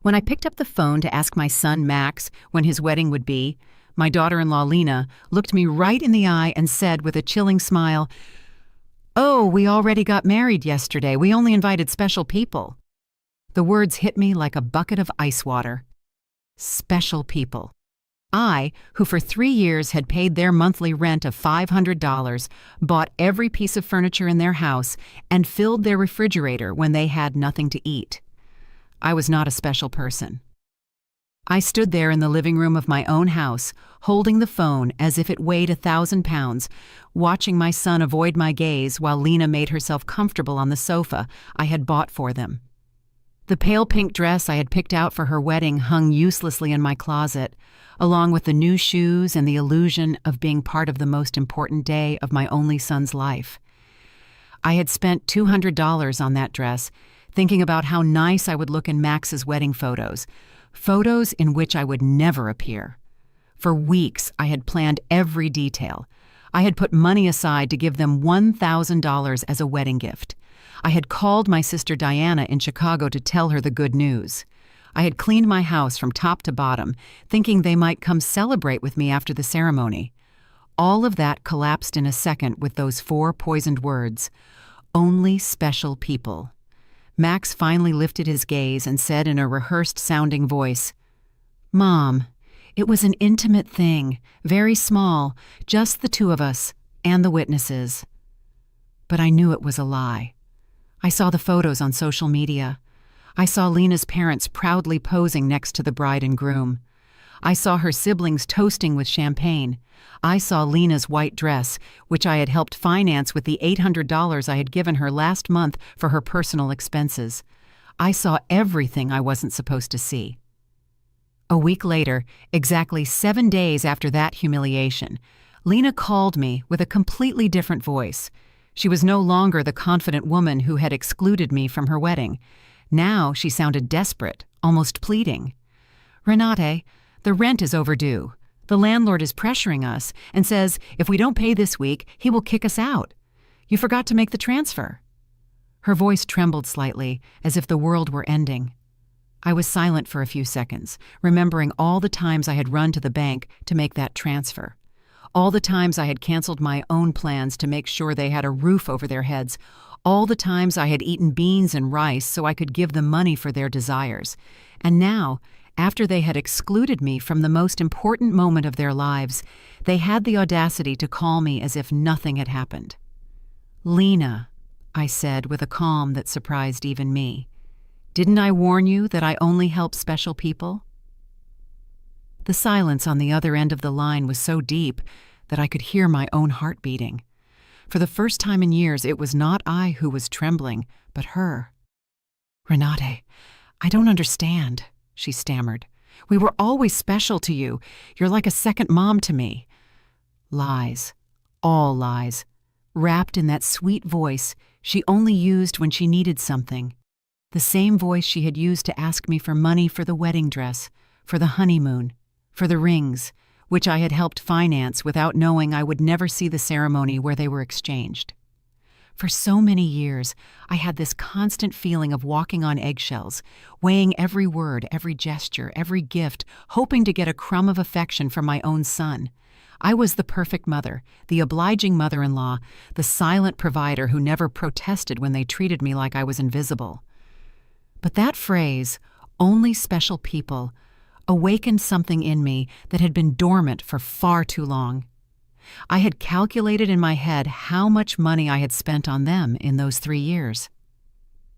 When I picked up the phone to ask my son Max when his wedding would be, my daughter-in-law Lena looked me right in the eye and said with a chilling smile, "Oh, we already got married yesterday. We only invited special people." The words hit me like a bucket of ice water. Special people. I, who for 3 years had paid their monthly rent of $500, bought every piece of furniture in their house, and filled their refrigerator when they had nothing to eat. I was not a special person. I stood there in the living room of my own house, holding the phone as if it weighed 1,000 pounds, watching my son avoid my gaze while Lena made herself comfortable on the sofa I had bought for them. The pale pink dress I had picked out for her wedding hung uselessly in my closet, along with the new shoes and the illusion of being part of the most important day of my only son's life. I had spent $200 on that dress, thinking about how nice I would look in Max's wedding photos in which I would never appear. For weeks, I had planned every detail. I had put money aside to give them $1,000 as a wedding gift. I had called my sister Diana in Chicago to tell her the good news. I had cleaned my house from top to bottom, thinking they might come celebrate with me after the ceremony. All of that collapsed in a second with those 4 poisoned words, "Only special people." Max finally lifted his gaze and said in a rehearsed-sounding voice, "Mom, it was an intimate thing, very small, just the 2 of us, and the witnesses." But I knew it was a lie. I saw the photos on social media. I saw Lena's parents proudly posing next to the bride and groom. I saw her siblings toasting with champagne. I saw Lena's white dress, which I had helped finance with the $800 I had given her last month for her personal expenses. I saw everything I wasn't supposed to see. A week later, exactly 7 days after that humiliation, Lena called me with a completely different voice. She was no longer the confident woman who had excluded me from her wedding. Now she sounded desperate, almost pleading. "Renate, the rent is overdue. The landlord is pressuring us and says if we don't pay this week, he will kick us out. You forgot to make the transfer." Her voice trembled slightly, as if the world were ending. I was silent for a few seconds, remembering all the times I had run to the bank to make that transfer. All the times I had canceled my own plans to make sure they had a roof over their heads. All the times I had eaten beans and rice so I could give them money for their desires. And now, after they had excluded me from the most important moment of their lives, they had the audacity to call me as if nothing had happened. "Lena," I said with a calm that surprised even me, "didn't I warn you that I only help special people?" The silence on the other end of the line was so deep that I could hear my own heart beating. For the first time in years, it was not I who was trembling, but her. "Renate, I don't understand," she stammered. "We were always special to you. You're like a second mom to me." Lies. All lies. Wrapped in that sweet voice she only used when she needed something. The same voice she had used to ask me for money for the wedding dress, for the honeymoon, for the rings, which I had helped finance without knowing I would never see the ceremony where they were exchanged. For so many years, I had this constant feeling of walking on eggshells, weighing every word, every gesture, every gift, hoping to get a crumb of affection from my own son. I was the perfect mother, the obliging mother-in-law, the silent provider who never protested when they treated me like I was invisible. But that phrase, "only special people," awakened something in me that had been dormant for far too long. I had calculated in my head how much money I had spent on them in those 3 years.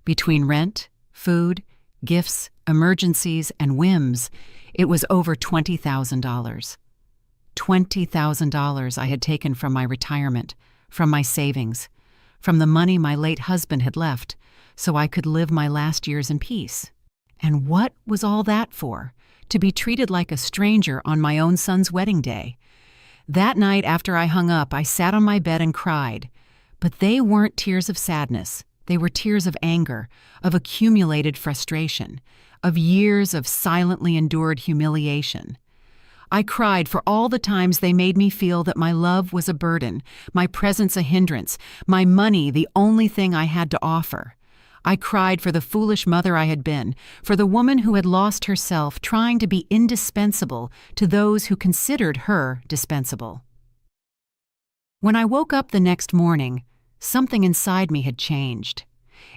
Between rent, food, gifts, emergencies, and whims, it was over $20,000. $20,000 I had taken from my retirement, from my savings, from the money my late husband had left, so I could live my last years in peace. And what was all that for? To be treated like a stranger on my own son's wedding day. That night after I hung up, I sat on my bed and cried. But they weren't tears of sadness. They were tears of anger, of accumulated frustration, of years of silently endured humiliation. I cried for all the times they made me feel that my love was a burden, my presence a hindrance, my money the only thing I had to offer. I cried for the foolish mother I had been, for the woman who had lost herself trying to be indispensable to those who considered her dispensable. When I woke up the next morning, something inside me had changed.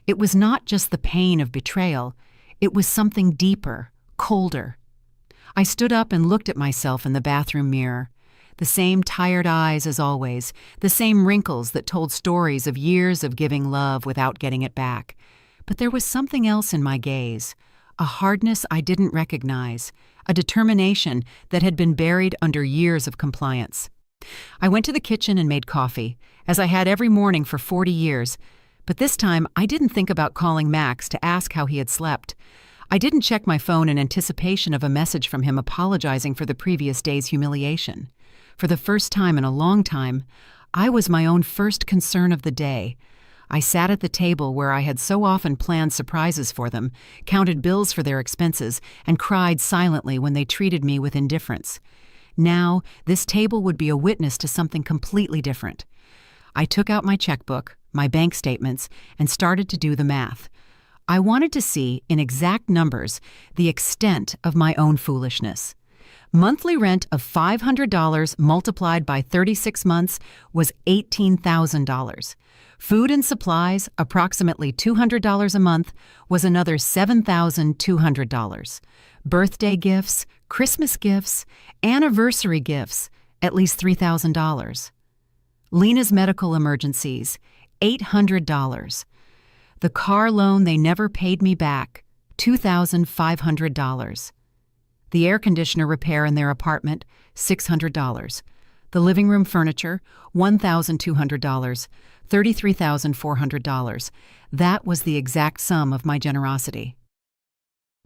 It was not just the pain of betrayal, it was something deeper, colder. I stood up and looked at myself in the bathroom mirror. The same tired eyes as always, the same wrinkles that told stories of years of giving love without getting it back. But there was something else in my gaze, a hardness I didn't recognize, a determination that had been buried under years of compliance. I went to the kitchen and made coffee, as I had every morning for 40 years, but this time I didn't think about calling Max to ask how he had slept. I didn't check my phone in anticipation of a message from him apologizing for the previous day's humiliation. For the first time in a long time, I was my own first concern of the day. I sat at the table where I had so often planned surprises for them, counted bills for their expenses, and cried silently when they treated me with indifference. Now, this table would be a witness to something completely different. I took out my checkbook, my bank statements, and started to do the math. I wanted to see, in exact numbers, the extent of my own foolishness. Monthly rent of $500 multiplied by 36 months was $18,000. Food and supplies, approximately $200 a month, was another $7,200. Birthday gifts, Christmas gifts, anniversary gifts, at least $3,000. Lena's medical emergencies, $800. The car loan they never paid me back, $2,500. The air conditioner repair in their apartment, $600. The living room furniture, $1,200, $33,400. That was the exact sum of my generosity.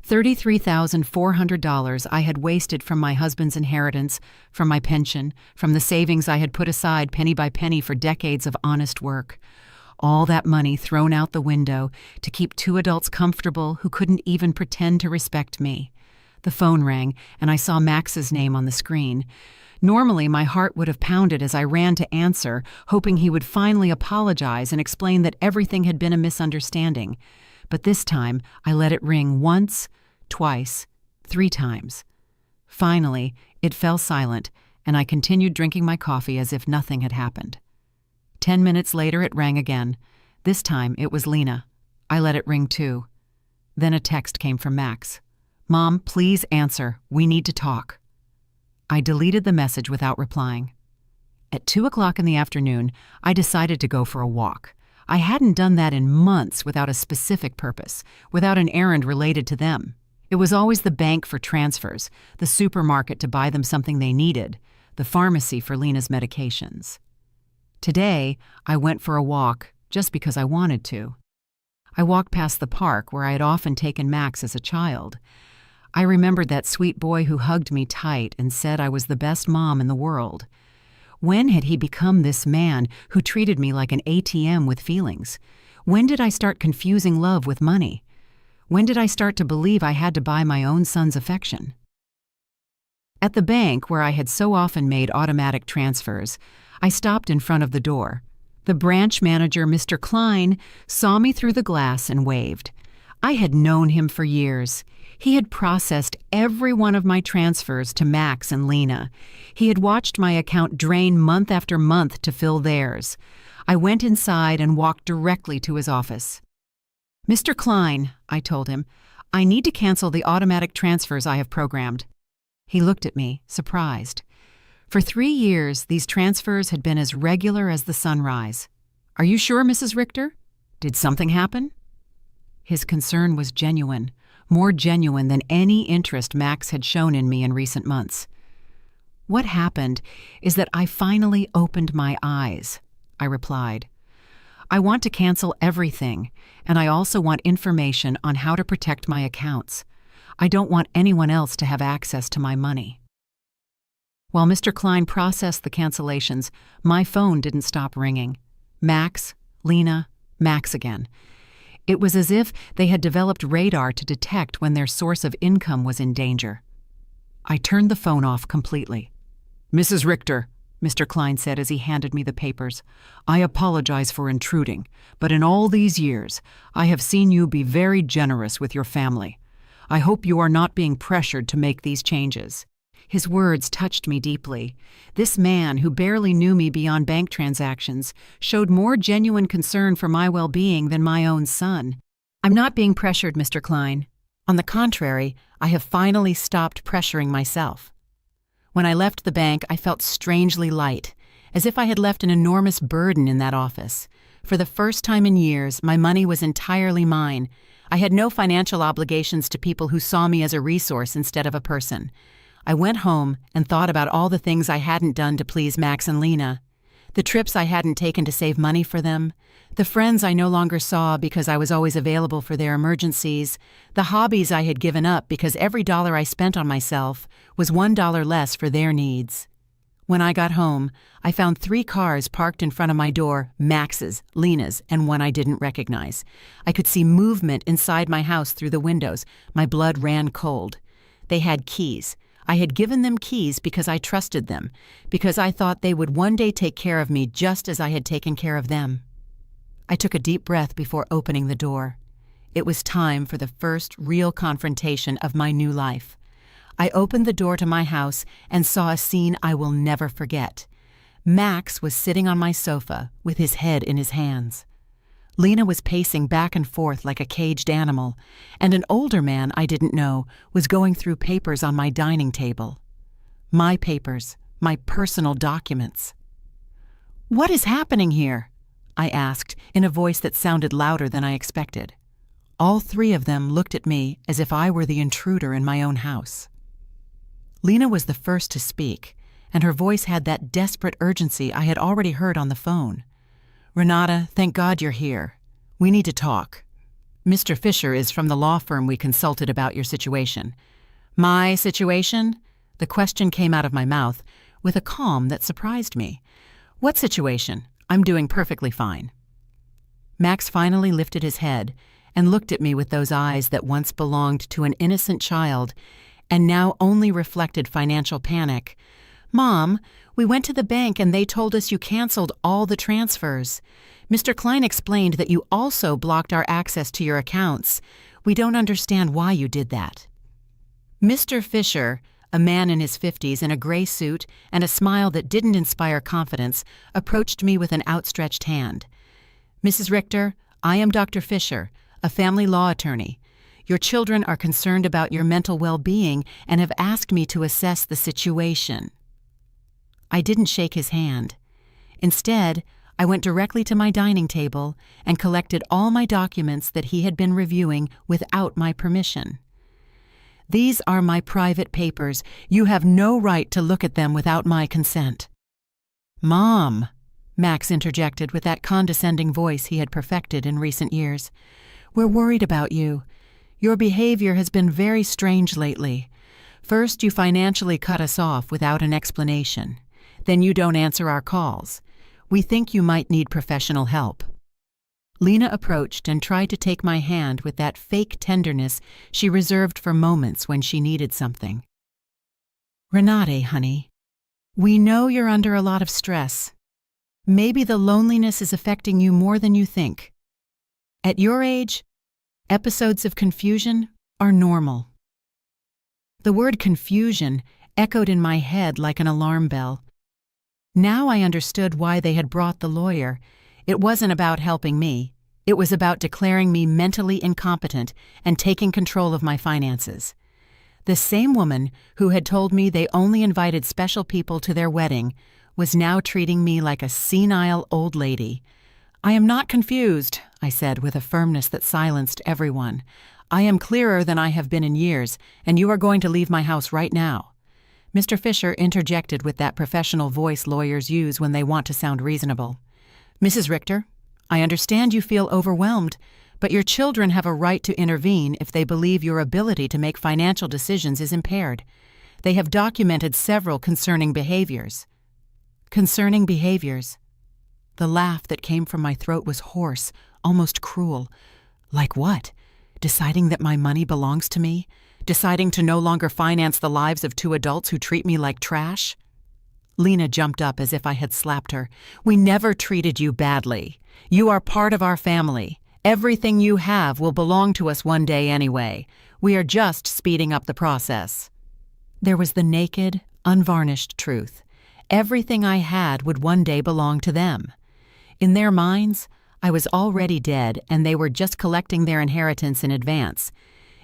$33,400 I had wasted from my husband's inheritance, from my pension, from the savings I had put aside penny by penny for decades of honest work. All that money thrown out the window to keep two adults comfortable who couldn't even pretend to respect me. The phone rang, and I saw Max's name on the screen. Normally, my heart would have pounded as I ran to answer, hoping he would finally apologize and explain that everything had been a misunderstanding. But this time, I let it ring once, twice, 3 times. Finally, it fell silent, and I continued drinking my coffee as if nothing had happened. 10 minutes later, it rang again. This time, it was Lena. I let it ring too. Then a text came from Max. "Mom, please answer. We need to talk." I deleted the message without replying. At 2 o'clock in the afternoon, I decided to go for a walk. I hadn't done that in months without a specific purpose, without an errand related to them. It was always the bank for transfers, the supermarket to buy them something they needed, the pharmacy for Lena's medications. Today, I went for a walk just because I wanted to. I walked past the park where I had often taken Max as a child. I remembered that sweet boy who hugged me tight and said I was the best mom in the world. When had he become this man who treated me like an ATM with feelings? When did I start confusing love with money? When did I start to believe I had to buy my own son's affection? At the bank where I had so often made automatic transfers, I stopped in front of the door. The branch manager, Mr. Klein, saw me through the glass and waved. I had known him for years. He had processed every one of my transfers to Max and Lena. He had watched my account drain month after month to fill theirs. I went inside and walked directly to his office. "Mr. Klein," I told him, "I need to cancel the automatic transfers I have programmed." He looked at me, surprised. For 3 years, these transfers had been as regular as the sunrise. "Are you sure, Mrs. Richter? Did something happen?" His concern was genuine, more genuine than any interest Max had shown in me in recent months. "What happened is that I finally opened my eyes," I replied. "I want to cancel everything, and I also want information on how to protect my accounts. I don't want anyone else to have access to my money." While Mr. Klein processed the cancellations, my phone didn't stop ringing. Max, Lena, Max again. It was as if they had developed radar to detect when their source of income was in danger. I turned the phone off completely. "Mrs. Richter," Mr. Klein said as he handed me the papers. "I apologize for intruding, but in all these years, I have seen you be very generous with your family. I hope you are not being pressured to make these changes." His words touched me deeply. This man, who barely knew me beyond bank transactions, showed more genuine concern for my well-being than my own son. "I'm not being pressured, Mr. Klein. On the contrary, I have finally stopped pressuring myself." When I left the bank, I felt strangely light, as if I had left an enormous burden in that office. For the first time in years, my money was entirely mine. I had no financial obligations to people who saw me as a resource instead of a person. I went home and thought about all the things I hadn't done to please Max and Lena, the trips I hadn't taken to save money for them, the friends I no longer saw because I was always available for their emergencies, the hobbies I had given up because every dollar I spent on myself was $1 less for their needs. When I got home, I found 3 cars parked in front of my door, Max's, Lena's, and one I didn't recognize. I could see movement inside my house through the windows. My blood ran cold. They had keys. I had given them keys because I trusted them, because I thought they would one day take care of me just as I had taken care of them. I took a deep breath before opening the door. It was time for the first real confrontation of my new life. I opened the door to my house and saw a scene I will never forget. Max was sitting on my sofa with his head in his hands. Lena was pacing back and forth like a caged animal, and an older man I didn't know was going through papers on my dining table. My papers, my personal documents. "What is happening here?" I asked in a voice that sounded louder than I expected. All 3 of them looked at me as if I were the intruder in my own house. Lena was the first to speak, and her voice had that desperate urgency I had already heard on the phone. "Renata, thank God you're here. We need to talk. Mr. Fisher is from the law firm we consulted about your situation." "My situation?" The question came out of my mouth with a calm that surprised me. "What situation? I'm doing perfectly fine." Max finally lifted his head and looked at me with those eyes that once belonged to an innocent child and now only reflected financial panic. "Mom, we went to the bank and they told us you canceled all the transfers. Mr. Klein explained that you also blocked our access to your accounts. We don't understand why you did that." Mr. Fisher, a man in his 50s in a gray suit and a smile that didn't inspire confidence, approached me with an outstretched hand. "Mrs. Richter, I am Dr. Fisher, a family law attorney. Your children are concerned about your mental well-being and have asked me to assess the situation." I didn't shake his hand. Instead, I went directly to my dining table and collected all my documents that he had been reviewing without my permission. "These are my private papers. You have no right to look at them without my consent." "Mom," Max interjected with that condescending voice he had perfected in recent years, "we're worried about you. Your behavior has been very strange lately. First, you financially cut us off without an explanation. Then you don't answer our calls. We think you might need professional help." Lena approached and tried to take my hand with that fake tenderness she reserved for moments when she needed something. "Renate, honey, we know you're under a lot of stress. Maybe the loneliness is affecting you more than you think. At your age, episodes of confusion are normal." The word confusion echoed in my head like an alarm bell. Now I understood why they had brought the lawyer. It wasn't about helping me. It was about declaring me mentally incompetent and taking control of my finances. The same woman who had told me they only invited special people to their wedding was now treating me like a senile old lady. "I am not confused," I said with a firmness that silenced everyone. "I am clearer than I have been in years, and you are going to leave my house right now." Mr. Fisher interjected with that professional voice lawyers use when they want to sound reasonable. "Mrs. Richter, I understand you feel overwhelmed, but your children have a right to intervene if they believe your ability to make financial decisions is impaired. They have documented several concerning behaviors." Concerning behaviors. The laugh that came from my throat was hoarse, almost cruel. Like what? Deciding that my money belongs to me? Deciding to no longer finance the lives of 2 adults who treat me like trash? Lena jumped up as if I had slapped her. "We never treated you badly. You are part of our family. Everything you have will belong to us one day anyway. We are just speeding up the process." There was the naked, unvarnished truth. Everything I had would one day belong to them. In their minds, I was already dead and they were just collecting their inheritance in advance.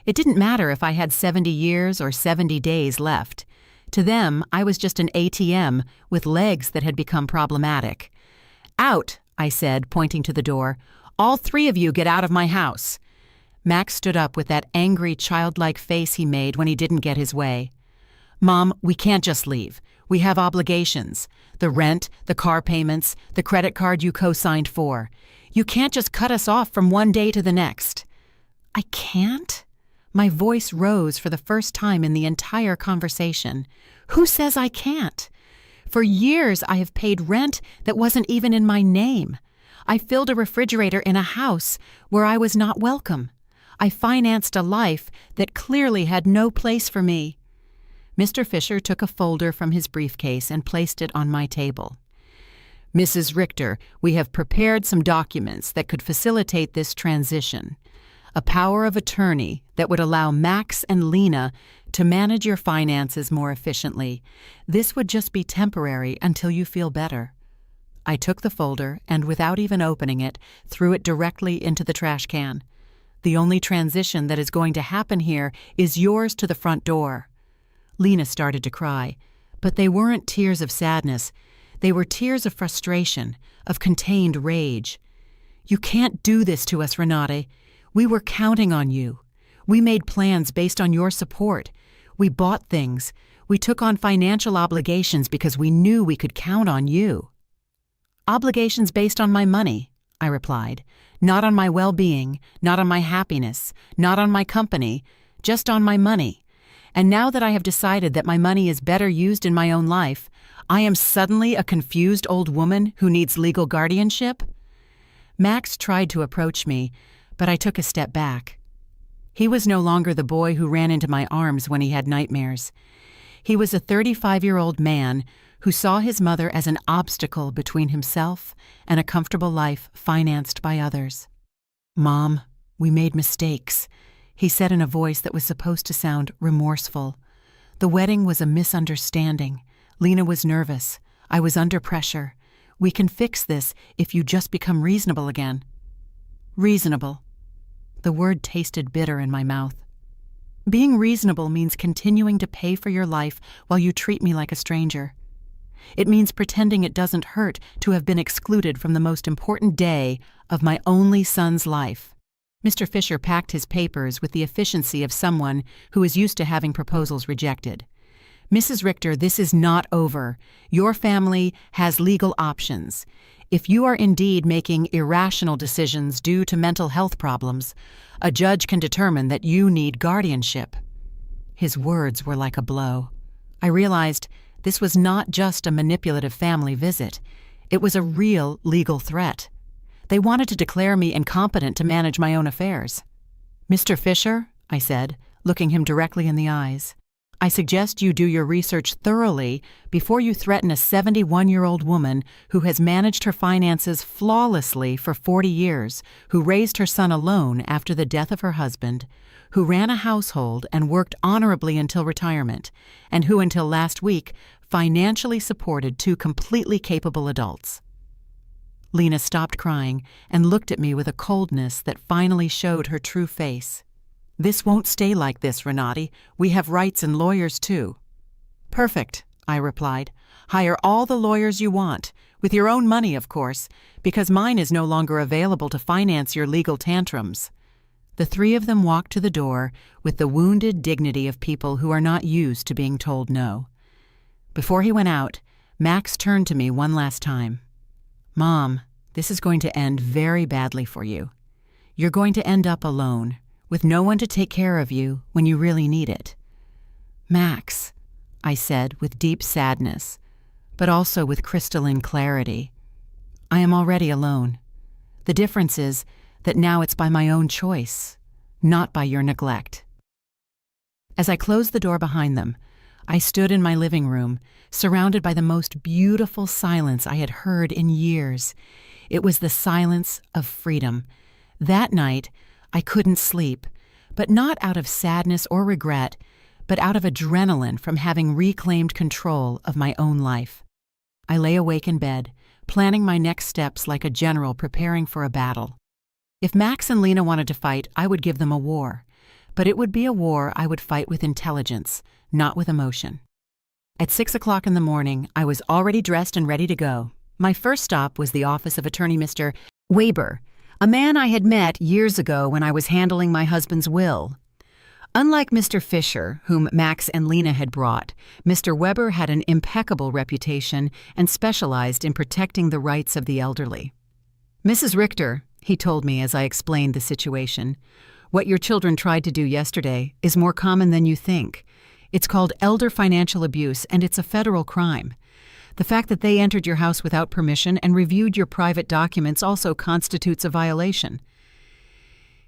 It didn't matter if I had 70 years or 70 days left. To them, I was just an ATM with legs that had become problematic. "Out," I said, pointing to the door. "All three of you get out of my house." Max stood up with that angry, childlike face he made when he didn't get his way. "Mom, we can't just leave. We have obligations. The rent, the car payments, the credit card you co-signed for. You can't just cut us off from one day to the next." "I can't?" My voice rose for the first time in the entire conversation. "Who says I can't? For years I have paid rent that wasn't even in my name. I filled a refrigerator in a house where I was not welcome. I financed a life that clearly had no place for me." Mr. Fisher took a folder from his briefcase and placed it on my table. "Mrs. Richter, we have prepared some documents that could facilitate this transition. A power of attorney that would allow Max and Lena to manage your finances more efficiently. This would just be temporary until you feel better." I took the folder and, without even opening it, threw it directly into the trash can. "The only transition that is going to happen here is yours to the front door." Lena started to cry, but they weren't tears of sadness. They were tears of frustration, of contained rage. "You can't do this to us, Renate. We were counting on you. We made plans based on your support. We bought things. We took on financial obligations because we knew we could count on you." "Obligations based on my money," I replied. "Not on my well-being, not on my happiness, not on my company, just on my money. And now that I have decided that my money is better used in my own life, I am suddenly a confused old woman who needs legal guardianship?" Max tried to approach me, but I took a step back. He was no longer the boy who ran into my arms when he had nightmares. He was a 35-year-old man who saw his mother as an obstacle between himself and a comfortable life financed by others. "Mom, we made mistakes," he said in a voice that was supposed to sound remorseful. "The wedding was a misunderstanding. Lena was nervous. I was under pressure. We can fix this if you just become reasonable again." Reasonable. The word tasted bitter in my mouth. Being reasonable means continuing to pay for your life while you treat me like a stranger. It means pretending it doesn't hurt to have been excluded from the most important day of my only son's life. Mr. Fisher packed his papers with the efficiency of someone who is used to having proposals rejected. "Mrs. Richter, this is not over. Your family has legal options. If you are indeed making irrational decisions due to mental health problems, a judge can determine that you need guardianship." His words were like a blow. I realized this was not just a manipulative family visit. It was a real legal threat. They wanted to declare me incompetent to manage my own affairs. "Mr. Fisher," I said, looking him directly in the eyes, "I suggest you do your research thoroughly before you threaten a 71-year-old woman who has managed her finances flawlessly for 40 years, who raised her son alone after the death of her husband, who ran a household and worked honorably until retirement, and who until last week financially supported two completely capable adults." Lena stopped crying and looked at me with a coldness that finally showed her true face. "This won't stay like this, Renate. We have rights and lawyers too." "Perfect," I replied. "Hire all the lawyers you want, with your own money, of course, because mine is no longer available to finance your legal tantrums." The three of them walked to the door with the wounded dignity of people who are not used to being told no. Before he went out, Max turned to me one last time. "Mom, this is going to end very badly for you. You're going to end up alone, with no one to take care of you when you really need it." "Max," I said with deep sadness, but also with crystalline clarity, "I am already alone. The difference is that now it's by my own choice, not by your neglect." As I closed the door behind them, I stood in my living room, surrounded by the most beautiful silence I had heard in years. It was the silence of freedom. That night, I couldn't sleep, but not out of sadness or regret, but out of adrenaline from having reclaimed control of my own life. I lay awake in bed, planning my next steps like a general preparing for a battle. If Max and Lena wanted to fight, I would give them a war. But it would be a war I would fight with intelligence, not with emotion. At 6 o'clock in the morning, I was already dressed and ready to go. My first stop was the office of attorney Mr. Weber, a man I had met years ago when I was handling my husband's will. Unlike Mr. Fisher, whom Max and Lena had brought, Mr. Weber had an impeccable reputation and specialized in protecting the rights of the elderly. "Mrs. Richter," he told me as I explained the situation, "what your children tried to do yesterday is more common than you think. It's called elder financial abuse, and it's a federal crime. The fact that they entered your house without permission and reviewed your private documents also constitutes a violation."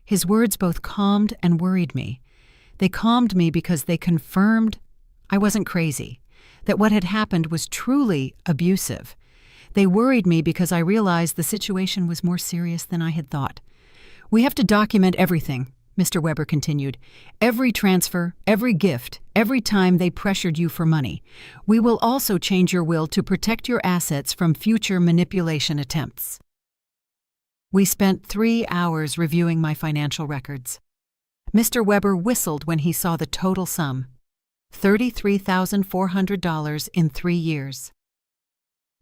His words both calmed and worried me. They calmed me because they confirmed I wasn't crazy, that what had happened was truly abusive. They worried me because I realized the situation was more serious than I had thought. "We have to document everything," Mr. Weber continued. "Every transfer, every gift, every time they pressured you for money. We will also change your will to protect your assets from future manipulation attempts." We spent 3 hours reviewing my financial records. Mr. Weber whistled when he saw the total sum: $33,400 in 3 years.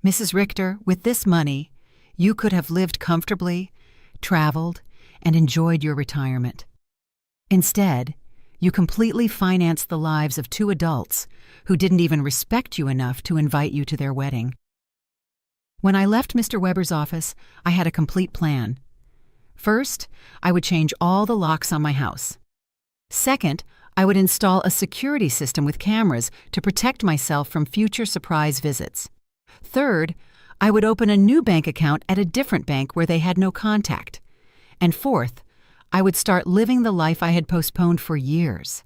"Mrs. Richter, with this money, you could have lived comfortably, traveled, and enjoyed your retirement. Instead, you completely financed the lives of 2 adults who didn't even respect you enough to invite you to their wedding." When I left Mr. Weber's office, I had a complete plan. First, I would change all the locks on my house. Second, I would install a security system with cameras to protect myself from future surprise visits. Third, I would open a new bank account at a different bank where they had no contact. And fourth, I would start living the life I had postponed for years.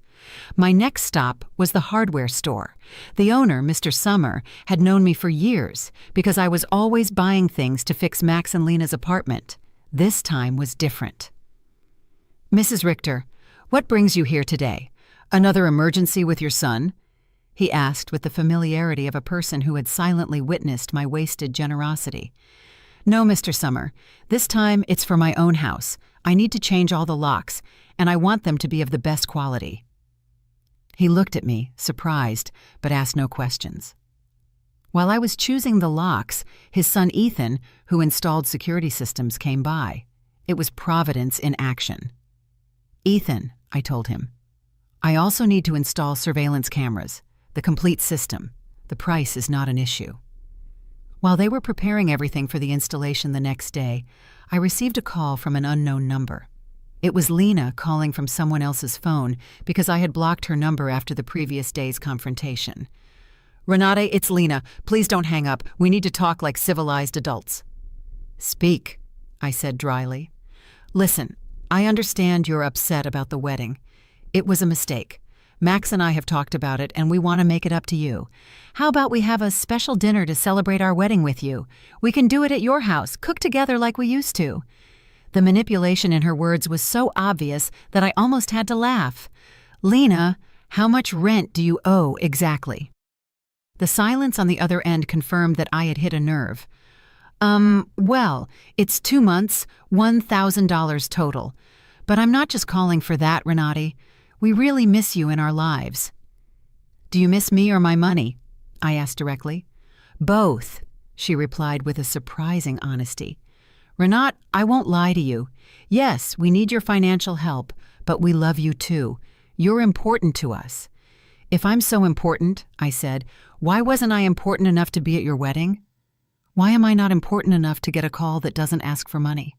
My next stop was the hardware store. The owner, Mr. Summer, had known me for years because I was always buying things to fix Max and Lena's apartment. This time was different. "Mrs. Richter, what brings you here today? Another emergency with your son?" he asked with the familiarity of a person who had silently witnessed my wasted generosity. "No, Mr. Summer. This time it's for my own house. I need to change all the locks, and I want them to be of the best quality." He looked at me, surprised, but asked no questions. While I was choosing the locks, his son Ethan, who installed security systems, came by. It was Providence in action. "Ethan," I told him, "I also need to install surveillance cameras, the complete system. The price is not an issue." While they were preparing everything for the installation the next day, I received a call from an unknown number. It was Lena calling from someone else's phone because I had blocked her number after the previous day's confrontation. "Renate, it's Lena. Please don't hang up. We need to talk like civilized adults." "Speak," I said dryly. "Listen, I understand you're upset about the wedding. It was a mistake. Max and I have talked about it, and we want to make it up to you. How about we have a special dinner to celebrate our wedding with you? We can do it at your house, cook together like we used to." The manipulation in her words was so obvious that I almost had to laugh. "Lena, how much rent do you owe exactly?" The silence on the other end confirmed that I had hit a nerve. Well, it's 2 months, $1,000 total. But I'm not just calling for that, Renate. We really miss you in our lives." "Do you miss me or my money?" I asked directly. "Both," she replied with a surprising honesty. "Renate, I won't lie to you. Yes, we need your financial help, but we love you too. You're important to us." "If I'm so important," I said, "why wasn't I important enough to be at your wedding? Why am I not important enough to get a call that doesn't ask for money?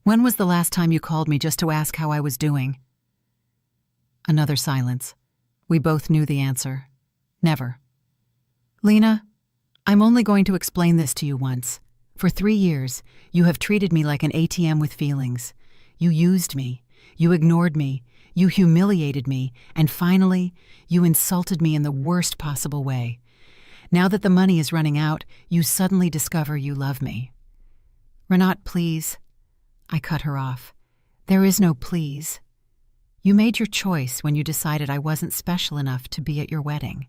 When was the last time you called me just to ask how I was doing?" Another silence. We both knew the answer. Never. "Lena, I'm only going to explain this to you once. For 3 years, you have treated me like an ATM with feelings. You used me. You ignored me. You humiliated me, and finally, you insulted me in the worst possible way. Now that the money is running out, you suddenly discover you love me." "Renat, please." I cut her off. "There is no please. You made your choice when you decided I wasn't special enough to be at your wedding.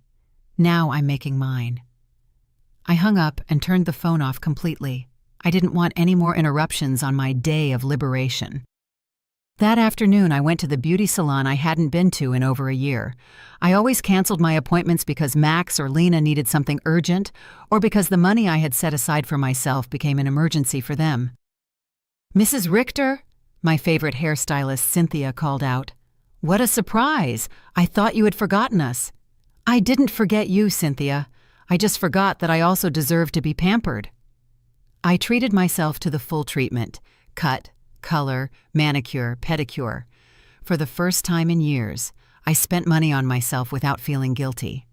Now I'm making mine." I hung up and turned the phone off completely. I didn't want any more interruptions on my day of liberation. That afternoon, I went to the beauty salon I hadn't been to in over a year. I always canceled my appointments because Max or Lena needed something urgent, or because the money I had set aside for myself became an emergency for them. "Mrs. Richter?" my favorite hairstylist Cynthia called out. "What a surprise! I thought you had forgotten us." "I didn't forget you, Cynthia. I just forgot that I also deserve to be pampered." I treated myself to the full treatment: cut, color, manicure, pedicure. For the first time in years, I spent money on myself without feeling guilty.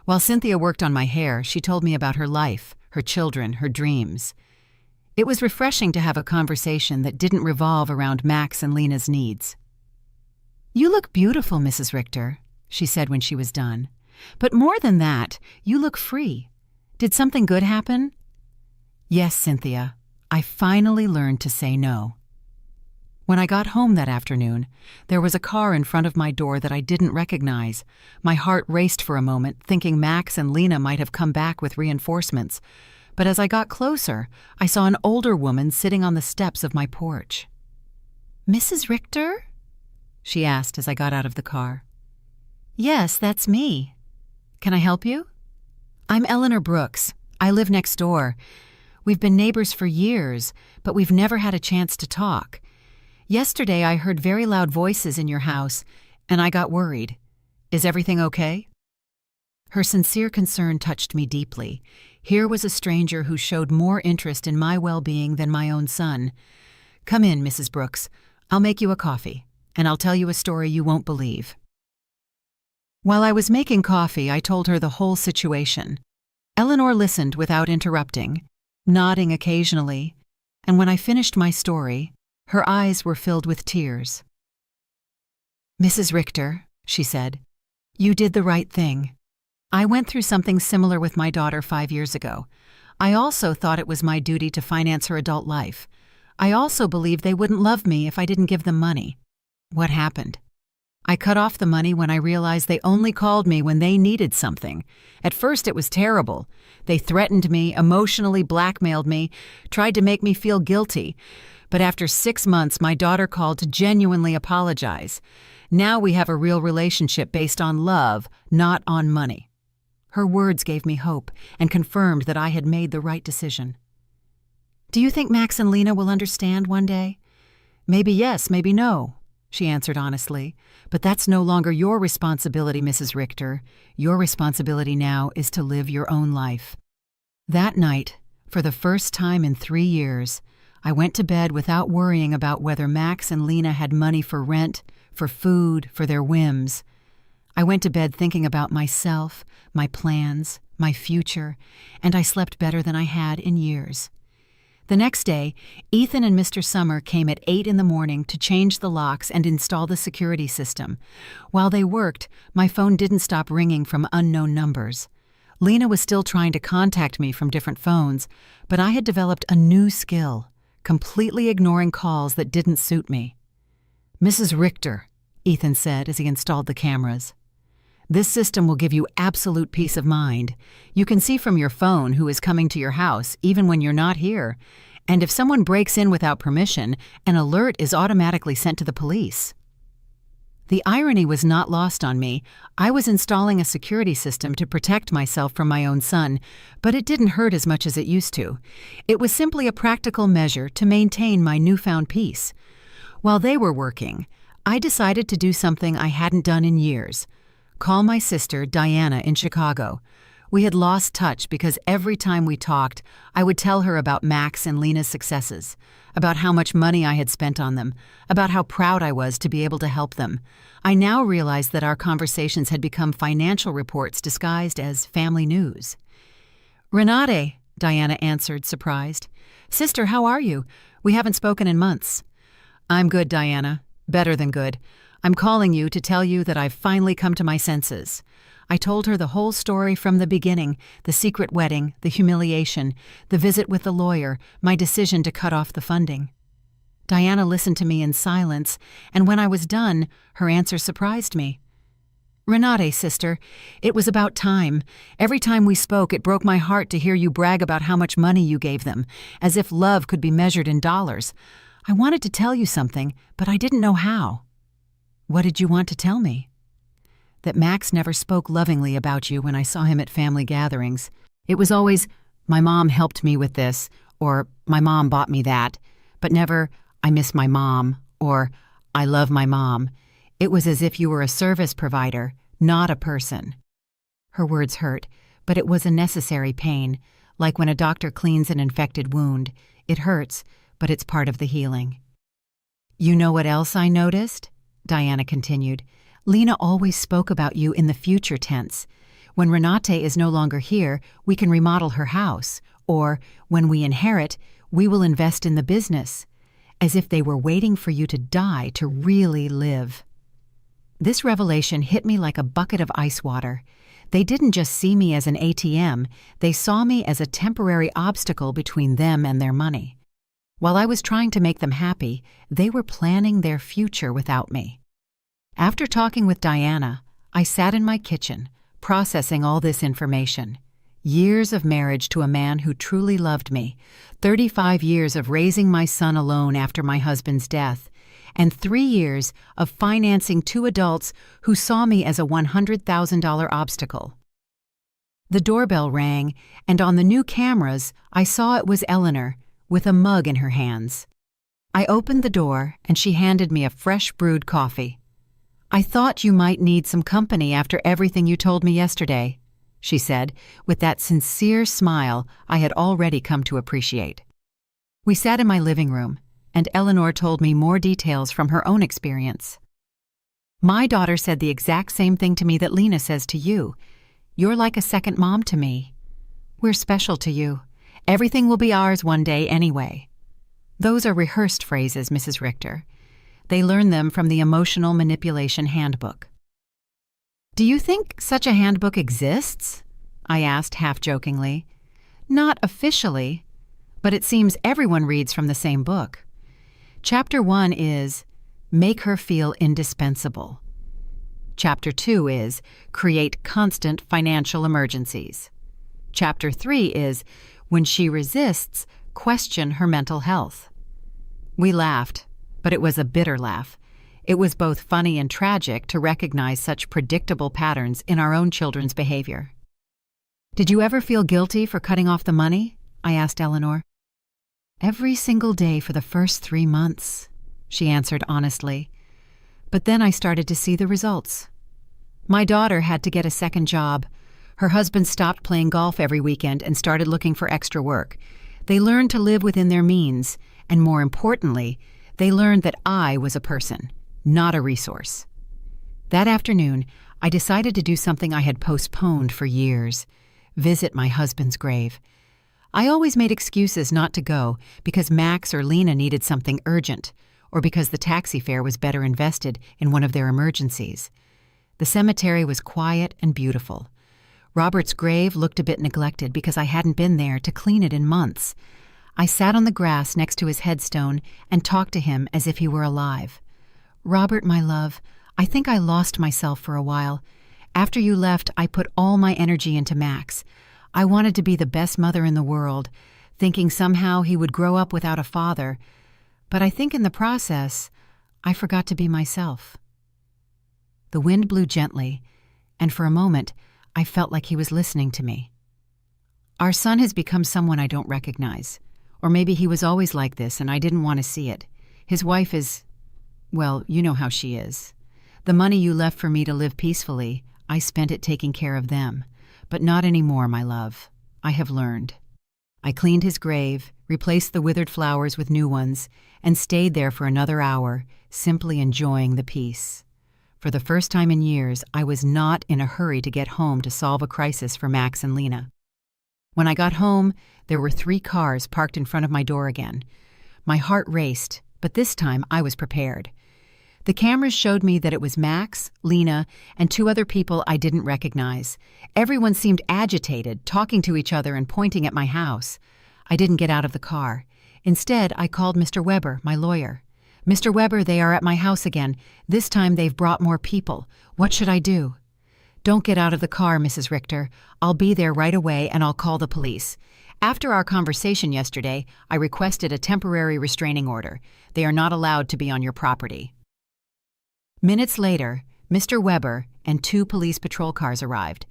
While Cynthia worked on my hair, she told me about her life, her children, her dreams. It was refreshing to have a conversation that didn't revolve around Max and Lena's needs. "You look beautiful, Mrs. Richter," she said when she was done. "But more than that, you look free. Did something good happen?" "Yes, Cynthia. I finally learned to say no." When I got home that afternoon, there was a car in front of my door that I didn't recognize. My heart raced for a moment, thinking Max and Lena might have come back with reinforcements. But as I got closer, I saw an older woman sitting on the steps of my porch. "Mrs. Richter?" she asked as I got out of the car. "Yes, that's me. Can I help you?" "I'm Eleanor Brooks. I live next door. We've been neighbors for years, but we've never had a chance to talk. Yesterday I heard very loud voices in your house, and I got worried. Is everything okay?" Her sincere concern touched me deeply. Here was a stranger who showed more interest in my well-being than my own son. "Come in, Mrs. Brooks. I'll make you a coffee, and I'll tell you a story you won't believe." While I was making coffee, I told her the whole situation. Eleanor listened without interrupting, nodding occasionally, and when I finished my story, her eyes were filled with tears. "Mrs. Richter," she said, "you did the right thing. I went through something similar with my daughter 5 years ago. I also thought it was my duty to finance her adult life. I also believed they wouldn't love me if I didn't give them money. What happened? I cut off the money when I realized they only called me when they needed something. At first it was terrible. They threatened me, emotionally blackmailed me, tried to make me feel guilty. But after 6 months, my daughter called to genuinely apologize. Now we have a real relationship based on love, not on money." Her words gave me hope and confirmed that I had made the right decision. "Do you think Max and Lena will understand one day?" "Maybe yes, maybe no," she answered honestly. "But that's no longer your responsibility, Mrs. Richter. Your responsibility now is to live your own life." That night, for the first time in 3 years, I went to bed without worrying about whether Max and Lena had money for rent, for food, for their whims. I went to bed thinking about myself, my plans, my future, and I slept better than I had in years. The next day, Ethan and Mr. Summer came at 8 in the morning to change the locks and install the security system. While they worked, my phone didn't stop ringing from unknown numbers. Lena was still trying to contact me from different phones, but I had developed a new skill: completely ignoring calls that didn't suit me. "Mrs. Richter," Ethan said as he installed the cameras, "this system will give you absolute peace of mind. You can see from your phone who is coming to your house, even when you're not here. And if someone breaks in without permission, an alert is automatically sent to the police." The irony was not lost on me. I was installing a security system to protect myself from my own son, but it didn't hurt as much as it used to. It was simply a practical measure to maintain my newfound peace. While they were working, I decided to do something I hadn't done in years: call my sister, Diana, in Chicago. We had lost touch because every time we talked, I would tell her about Max and Lena's successes, about how much money I had spent on them, about how proud I was to be able to help them. I now realized that our conversations had become financial reports disguised as family news. "Renate," Diana answered, surprised. "Sister, how are you? We haven't spoken in months." "I'm good, Diana. Better than good. I'm calling you to tell you that I've finally come to my senses. I told her the whole story from the beginning, the secret wedding, the humiliation, the visit with the lawyer, my decision to cut off the funding. Diana listened to me in silence, and when I was done, her answer surprised me. Renate, sister, it was about time. Every time we spoke, it broke my heart to hear you brag about how much money you gave them, as if love could be measured in dollars. I wanted to tell you something, but I didn't know how. What did you want to tell me? That Max never spoke lovingly about you when I saw him at family gatherings. It was always, my mom helped me with this, or my mom bought me that, but never, I miss my mom, or I love my mom. It was as if you were a service provider, not a person. Her words hurt, but it was a necessary pain, like when a doctor cleans an infected wound. It hurts, but it's part of the healing. You know what else I noticed? Diana continued. Lena always spoke about you in the future tense. When Renate is no longer here, we can remodel her house, or when we inherit, we will invest in the business, as if they were waiting for you to die to really live. This revelation hit me like a bucket of ice water. They didn't just see me as an ATM, they saw me as a temporary obstacle between them and their money. While I was trying to make them happy, they were planning their future without me. After talking with Diana, I sat in my kitchen, processing all this information. Years of marriage to a man who truly loved me, 35 years of raising my son alone after my husband's death, and 3 years of financing 2 adults who saw me as a $100,000 obstacle. The doorbell rang, and on the new cameras, I saw it was Eleanor, with a mug in her hands. I opened the door, and she handed me a fresh brewed coffee. I thought you might need some company after everything you told me yesterday, she said, with that sincere smile I had already come to appreciate. We sat in my living room, and Eleanor told me more details from her own experience. My daughter said the exact same thing to me that Lena says to you. You're like a second mom to me. We're special to you. Everything will be ours one day anyway. Those are rehearsed phrases, Mrs. Richter. They learn them from the Emotional Manipulation Handbook. Do you think such a handbook exists? I asked half-jokingly. Not officially, but it seems everyone reads from the same book. Chapter 1 is Make Her Feel Indispensable. Chapter 2 is Create Constant Financial Emergencies. Chapter 3 is When She Resists, Question Her Mental Health. We laughed, but it was a bitter laugh. It was both funny and tragic to recognize such predictable patterns in our own children's behavior. Did you ever feel guilty for cutting off the money? I asked Eleanor. Every single day for the first 3 months, she answered honestly. But then I started to see the results. My daughter had to get a second job. Her husband stopped playing golf every weekend and started looking for extra work. They learned to live within their means, and more importantly, they learned that I was a person, not a resource. That afternoon, I decided to do something I had postponed for years: visit my husband's grave. I always made excuses not to go because Max or Lena needed something urgent, or because the taxi fare was better invested in one of their emergencies. The cemetery was quiet and beautiful. Robert's grave looked a bit neglected because I hadn't been there to clean it in months. I sat on the grass next to his headstone and talked to him as if he were alive. Robert, my love, I think I lost myself for a while. After you left, I put all my energy into Max. I wanted to be the best mother in the world, thinking somehow he would grow up without a father. But I think in the process, I forgot to be myself. The wind blew gently, and for a moment, I felt like he was listening to me. Our son has become someone I don't recognize. Or maybe he was always like this and I didn't want to see it. His wife is, well, you know how she is. The money you left for me to live peacefully, I spent it taking care of them. But not anymore, my love. I have learned. I cleaned his grave, replaced the withered flowers with new ones, and stayed there for another hour, simply enjoying the peace. For the first time in years, I was not in a hurry to get home to solve a crisis for Max and Lena. When I got home, there were 3 cars parked in front of my door again. My heart raced, but this time I was prepared. The cameras showed me that it was Max, Lena, and two other people I didn't recognize. Everyone seemed agitated, talking to each other and pointing at my house. I didn't get out of the car. Instead, I called Mr. Weber, my lawyer. "Mr. Weber, they are at my house again. This time they've brought more people. What should I do?" "Don't get out of the car, Mrs. Richter. I'll be there right away and I'll call the police. After our conversation yesterday, I requested a temporary restraining order. They are not allowed to be on your property." Minutes later, Mr. Weber and two police patrol cars arrived.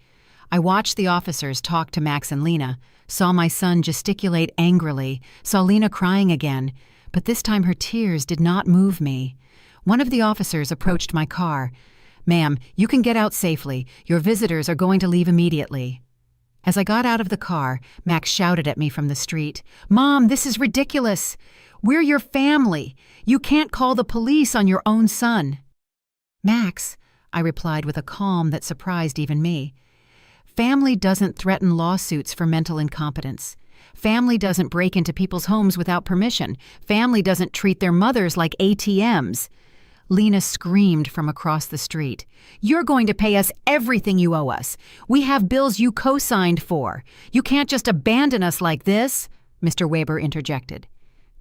I watched the officers talk to Max and Lena, saw my son gesticulate angrily, saw Lena crying again, but this time her tears did not move me. One of the officers approached my car. "Ma'am, you can get out safely. Your visitors are going to leave immediately." As I got out of the car, Max shouted at me from the street, "Mom, this is ridiculous. We're your family. You can't call the police on your own son." "Max," I replied with a calm that surprised even me, "family doesn't threaten lawsuits for mental incompetence. Family doesn't break into people's homes without permission. Family doesn't treat their mothers like ATMs." Lena screamed from across the street, "You're going to pay us everything you owe us. We have bills you co-signed for. You can't just abandon us like this," Mr. Weber interjected.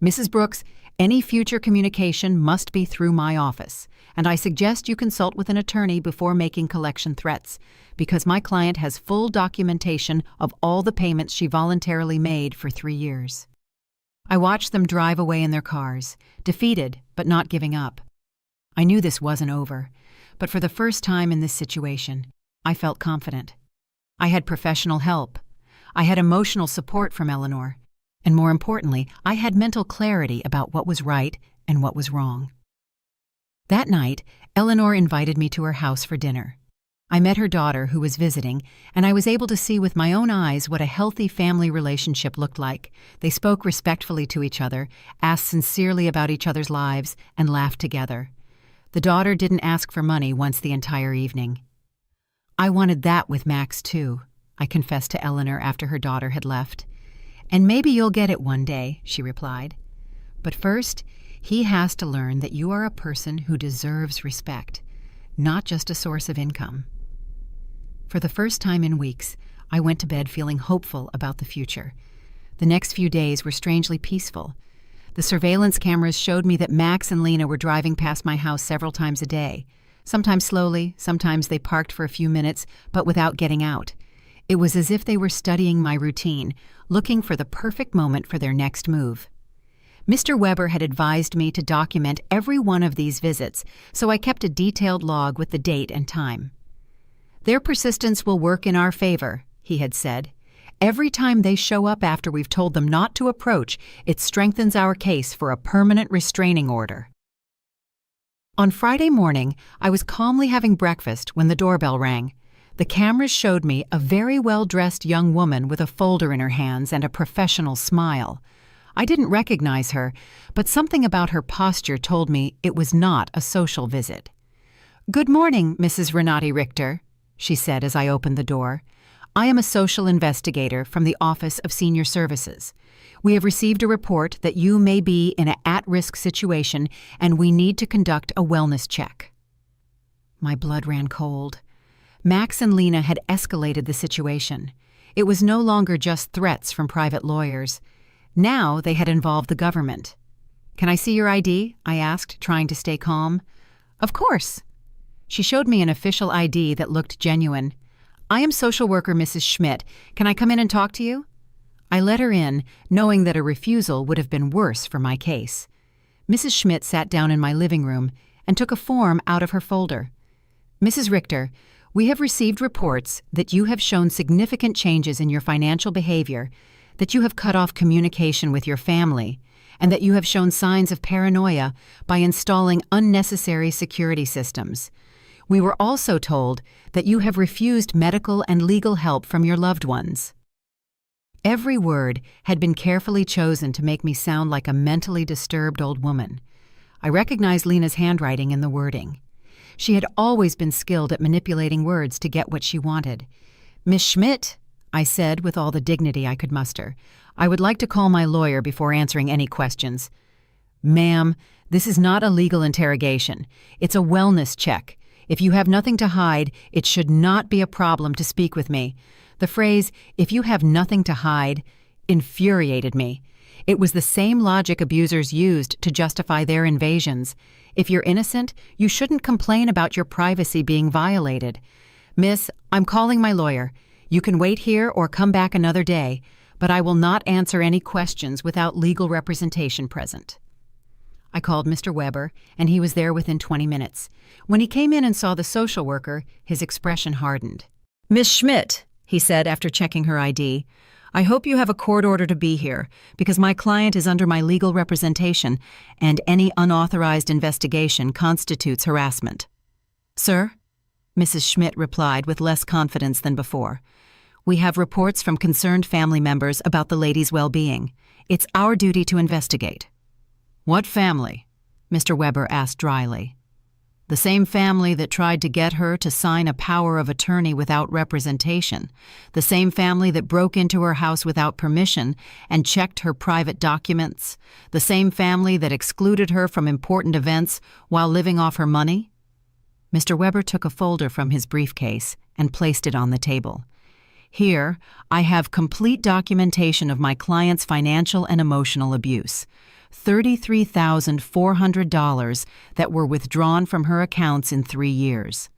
"Mrs. Brooks, any future communication must be through my office, and I suggest you consult with an attorney before making collection threats, because my client has full documentation of all the payments she voluntarily made for 3 years." I watched them drive away in their cars, defeated but not giving up. I knew this wasn't over, but for the first time in this situation, I felt confident. I had professional help. I had emotional support from Eleanor. And more importantly, I had mental clarity about what was right and what was wrong. That night, Eleanor invited me to her house for dinner. I met her daughter, who was visiting, and I was able to see with my own eyes what a healthy family relationship looked like. They spoke respectfully to each other, asked sincerely about each other's lives, and laughed together. The daughter didn't ask for money once the entire evening. "I wanted that with Max, too," I confessed to Eleanor after her daughter had left. "And maybe you'll get it one day," she replied. "But first, he has to learn that you are a person who deserves respect, not just a source of income." For the first time in weeks, I went to bed feeling hopeful about the future. The next few days were strangely peaceful. The surveillance cameras showed me that Max and Lena were driving past my house several times a day. Sometimes slowly, sometimes they parked for a few minutes, but without getting out. It was as if they were studying my routine, looking for the perfect moment for their next move. Mr. Weber had advised me to document every one of these visits, so I kept a detailed log with the date and time. "Their persistence will work in our favor," he had said. "Every time they show up after we've told them not to approach, it strengthens our case for a permanent restraining order." On Friday morning, I was calmly having breakfast when the doorbell rang. The cameras showed me a very well-dressed young woman with a folder in her hands and a professional smile. I didn't recognize her, but something about her posture told me it was not a social visit. "Good morning, Mrs. Renati Richter," she said as I opened the door. "I am a social investigator from the Office of Senior Services. We have received a report that you may be in an at-risk situation and we need to conduct a wellness check." My blood ran cold. Max and Lena had escalated the situation. It was no longer just threats from private lawyers. Now they had involved the government. "Can I see your ID?" I asked, trying to stay calm. "Of course." She showed me an official ID that looked genuine. "I am social worker Mrs. Schmidt. Can I come in and talk to you?" I let her in, knowing that a refusal would have been worse for my case. Mrs. Schmidt sat down in my living room and took a form out of her folder. "Mrs. Richter, we have received reports that you have shown significant changes in your financial behavior, that you have cut off communication with your family, and that you have shown signs of paranoia by installing unnecessary security systems. We were also told that you have refused medical and legal help from your loved ones." Every word had been carefully chosen to make me sound like a mentally disturbed old woman. I recognized Lena's handwriting in the wording. She had always been skilled at manipulating words to get what she wanted. "Miss Schmidt," I said with all the dignity I could muster, "I would like to call my lawyer before answering any questions." Ma'am, this is not a legal interrogation. It's a wellness check. If you have nothing to hide, it should not be a problem to speak with me. The phrase, "if you have nothing to hide," infuriated me. It was the same logic abusers used to justify their invasions. If you're innocent, you shouldn't complain about your privacy being violated. Miss, I'm calling my lawyer. You can wait here or come back another day, but I will not answer any questions without legal representation present. I called Mr. Weber, and he was there within 20 minutes. When he came in and saw the social worker, his expression hardened. "Miss Schmidt," he said after checking her ID, "I hope you have a court order to be here, because my client is under my legal representation, and any unauthorized investigation constitutes harassment." "Sir?" Mrs. Schmidt replied with less confidence than before. "We have reports from concerned family members about the lady's well-being. It's our duty to investigate." "What family?" Mr. Weber asked dryly. "The same family that tried to get her to sign a power of attorney without representation, the same family that broke into her house without permission and checked her private documents, the same family that excluded her from important events while living off her money?" Mr. Weber took a folder from his briefcase and placed it on the table. "Here, I have complete documentation of my client's financial and emotional abuse. $33,400 that were withdrawn from her accounts in 3 years.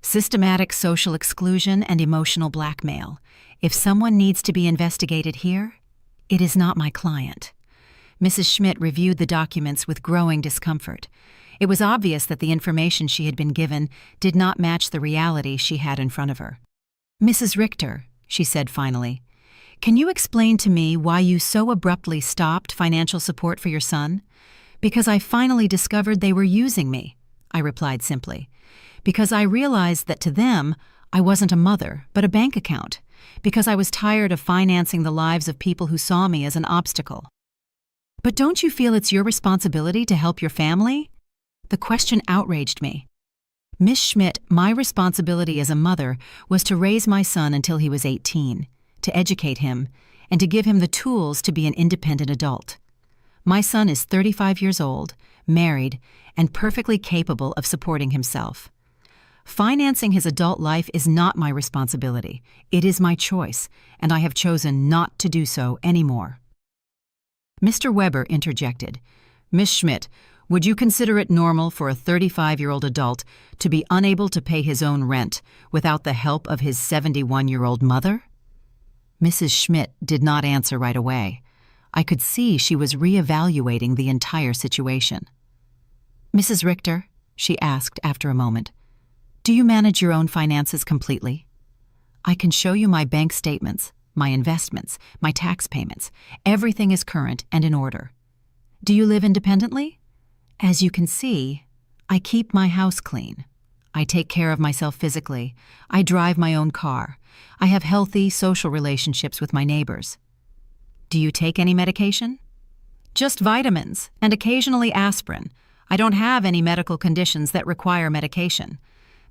Systematic social exclusion and emotional blackmail. If someone needs to be investigated here, it is not my client." Mrs. Schmidt reviewed the documents with growing discomfort. It was obvious that the information she had been given did not match the reality she had in front of her. "Mrs. Richter," she said finally, "can you explain to me why you so abruptly stopped financial support for your son?" "Because I finally discovered they were using me," I replied simply. "Because I realized that to them, I wasn't a mother, but a bank account. Because I was tired of financing the lives of people who saw me as an obstacle." "But don't you feel it's your responsibility to help your family?" The question outraged me. "Miss Schmidt, my responsibility as a mother was to raise my son until he was 18. To educate him, and to give him the tools to be an independent adult. My son is 35 years old, married, and perfectly capable of supporting himself. Financing his adult life is not my responsibility. It is my choice, and I have chosen not to do so anymore." Mr. Weber interjected. "Miss Schmidt, would you consider it normal for a 35-year-old adult to be unable to pay his own rent without the help of his 71-year-old mother?" Mrs. Schmidt did not answer right away. I could see she was reevaluating the entire situation. "Mrs. Richter," she asked after a moment, "do you manage your own finances completely? I can show you my bank statements, my investments, my tax payments. Everything is current and in order. Do you live independently? As you can see, I keep my house clean. I take care of myself physically. I drive my own car. I have healthy social relationships with my neighbors. Do you take any medication?" "Just vitamins, and occasionally aspirin. I don't have any medical conditions that require medication."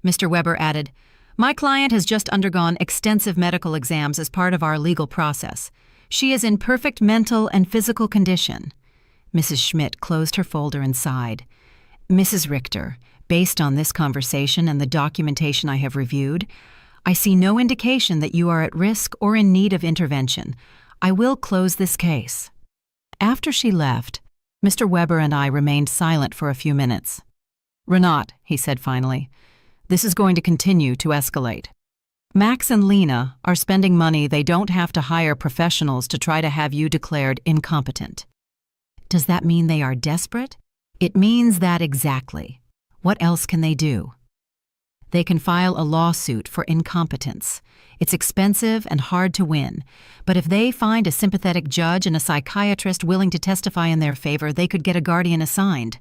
Mr. Weber added, "My client has just undergone extensive medical exams as part of our legal process. She is in perfect mental and physical condition." Mrs. Schmidt closed her folder and sighed. "Mrs. Richter, based on this conversation and the documentation I have reviewed, I see no indication that you are at risk or in need of intervention. I will close this case." After she left, Mr. Weber and I remained silent for a few minutes. "Renat," he said finally, "this is going to continue to escalate. Max and Lena are spending money they don't have to hire professionals to try to have you declared incompetent." "Does that mean they are desperate?" "It means that exactly. What else can they do? They can file a lawsuit for incompetence. It's expensive and hard to win, but if they find a sympathetic judge and a psychiatrist willing to testify in their favor, they could get a guardian assigned."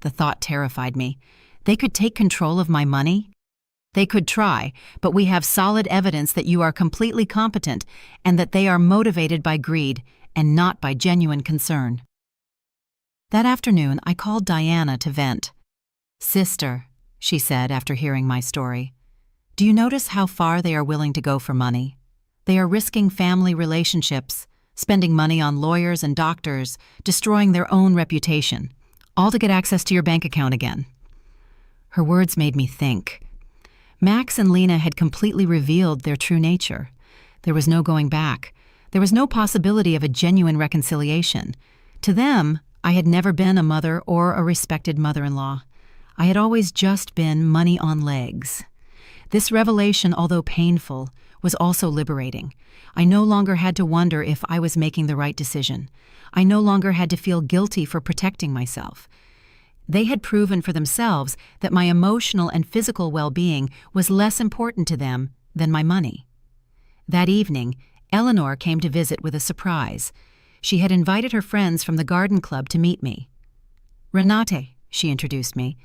The thought terrified me. They could take control of my money? "They could try, but we have solid evidence that you are completely competent and that they are motivated by greed and not by genuine concern." That afternoon, I called Diana to vent. "Sister," she said after hearing my story, "do you notice how far they are willing to go for money? They are risking family relationships, spending money on lawyers and doctors, destroying their own reputation. all to get access to your bank account again." Her words made me think. Max and Lena had completely revealed their true nature. There was no going back. There was no possibility of a genuine reconciliation. To them, I had never been a mother or a respected mother-in-law. I had always just been money on legs. This revelation, although painful, was also liberating. I no longer had to wonder if I was making the right decision. I no longer had to feel guilty for protecting myself. They had proven for themselves that my emotional and physical well-being was less important to them than my money. That evening, Eleanor came to visit with a surprise. She had invited her friends from the garden club to meet me. "Renate," she introduced me.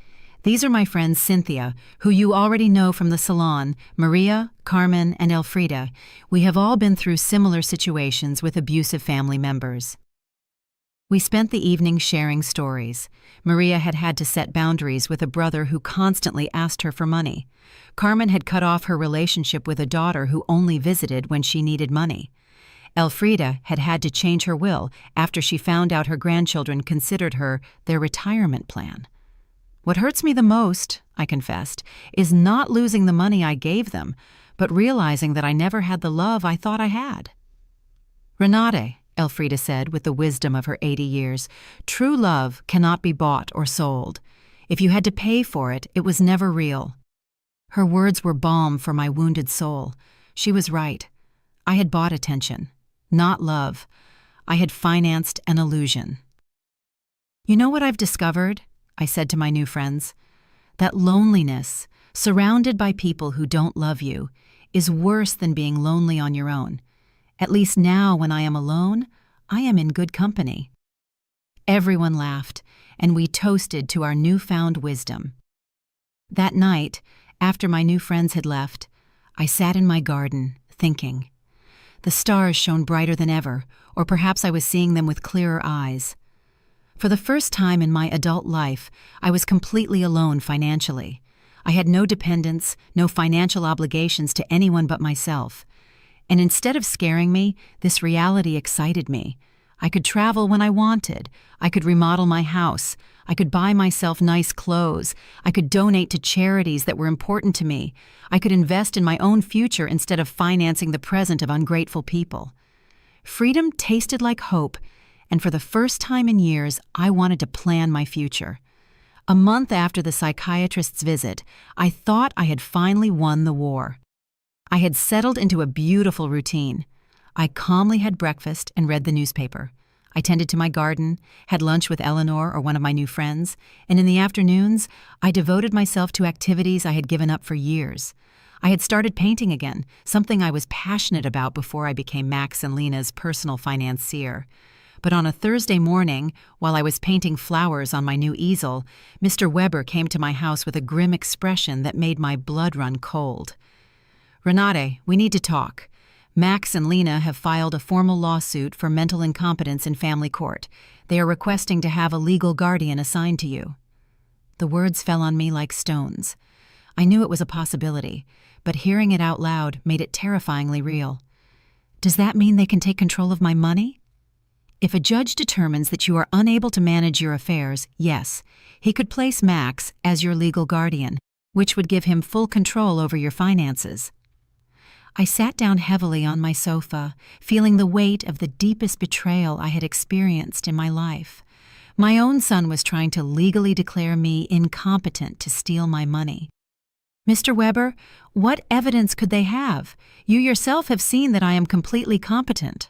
"These are my friends Cynthia, who you already know from the salon, Maria, Carmen, and Elfrida. We have all been through similar situations with abusive family members." We spent the evening sharing stories. Maria had had to set boundaries with a brother who constantly asked her for money. Carmen had cut off her relationship with a daughter who only visited when she needed money. Elfrida had had to change her will after she found out her grandchildren considered her their retirement plan. "What hurts me the most," I confessed, "is not losing the money I gave them, but realizing that I never had the love I thought I had." "Renate," Elfrida said with the wisdom of her 80 years, "true love cannot be bought or sold. If you had to pay for it, it was never real." Her words were balm for my wounded soul. She was right. I had bought attention, not love. I had financed an illusion. "You know what I've discovered?" I said to my new friends. "That loneliness, surrounded by people who don't love you, is worse than being lonely on your own. At least now, when I am alone, I am in good company." Everyone laughed, and we toasted to our newfound wisdom. That night, after my new friends had left, I sat in my garden, thinking. The stars shone brighter than ever, or perhaps I was seeing them with clearer eyes. For the first time in my adult life, I was completely alone financially. I had no dependents, no financial obligations to anyone but myself. And instead of scaring me, this reality excited me. I could travel when I wanted. I could remodel my house. I could buy myself nice clothes. I could donate to charities that were important to me. I could invest in my own future instead of financing the present of ungrateful people. Freedom tasted like hope, and for the first time in years, I wanted to plan my future. A month after the psychiatrist's visit, I thought I had finally won the war. I had settled into a beautiful routine. I calmly had breakfast and read the newspaper. I tended to my garden, had lunch with Eleanor or one of my new friends, and in the afternoons, I devoted myself to activities I had given up for years. I had started painting again, something I was passionate about before I became Max and Lena's personal financier. But on a Thursday morning, while I was painting flowers on my new easel, Mr. Weber came to my house with a grim expression that made my blood run cold. "Renate, we need to talk. Max and Lena have filed a formal lawsuit for mental incompetence in family court. They are requesting to have a legal guardian assigned to you." The words fell on me like stones. I knew it was a possibility, but hearing it out loud made it terrifyingly real. "Does that mean they can take control of my money?" "If a judge determines that you are unable to manage your affairs, yes, he could place Max as your legal guardian, which would give him full control over your finances." I sat down heavily on my sofa, feeling the weight of the deepest betrayal I had experienced in my life. My own son was trying to legally declare me incompetent to steal my money. "Mr. Weber, what evidence could they have? You yourself have seen that I am completely competent."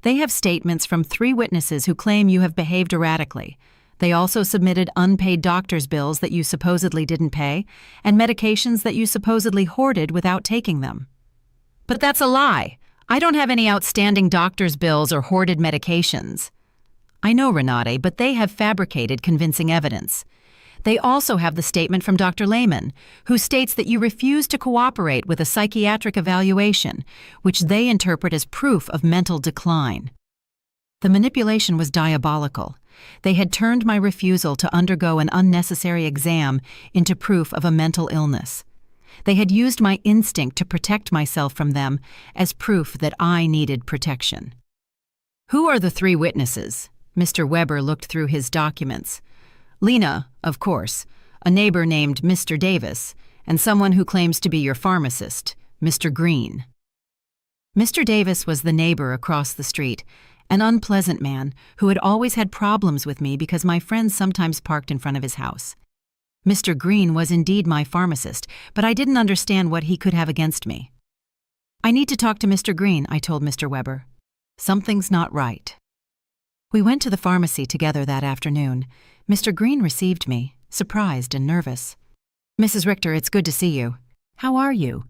"They have statements from 3 witnesses who claim you have behaved erratically. They also submitted unpaid doctor's bills that you supposedly didn't pay, and medications that you supposedly hoarded without taking them." "But that's a lie. I don't have any outstanding doctor's bills or hoarded medications." "I know, Renate, but they have fabricated convincing evidence. They also have the statement from Dr. Lehman, who states that you refused to cooperate with a psychiatric evaluation, which they interpret as proof of mental decline." The manipulation was diabolical. They had turned my refusal to undergo an unnecessary exam into proof of a mental illness. They had used my instinct to protect myself from them as proof that I needed protection. "Who are the 3 witnesses?" Mr. Weber looked through his documents. Lena, of course, a neighbor named Mr. Davis, and someone who claims to be your pharmacist, Mr. Green. Mr. Davis was the neighbor across the street, an unpleasant man who had always had problems with me because my friends sometimes parked in front of his house. Mr. Green was indeed my pharmacist, but I didn't understand what he could have against me. "I need to talk to Mr. Green," I told Mr. Weber. "Something's not right." We went to the pharmacy together that afternoon. Mr. Green received me, surprised and nervous. "Mrs. Richter, it's good to see you. How are you?"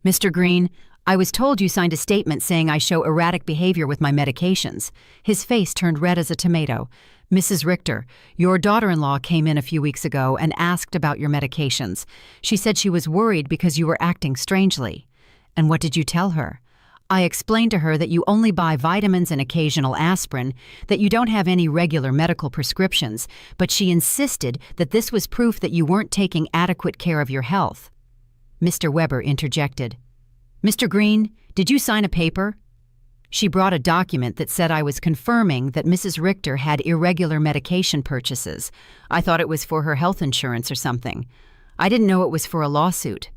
"Mr. Green, I was told you signed a statement saying I show erratic behavior with my medications." His face turned red as a tomato. "Mrs. Richter, your daughter-in-law came in a few weeks ago and asked about your medications. She said she was worried because you were acting strangely." "And what did you tell her?" "I explained to her that you only buy vitamins and occasional aspirin, that you don't have any regular medical prescriptions, but she insisted that this was proof that you weren't taking adequate care of your health." Mr. Weber interjected. "Mr. Green, did you sign a paper?" She brought a document that said I was confirming that Mrs. Richter had irregular medication purchases. I thought it was for her health insurance or something. I didn't know it was for a lawsuit.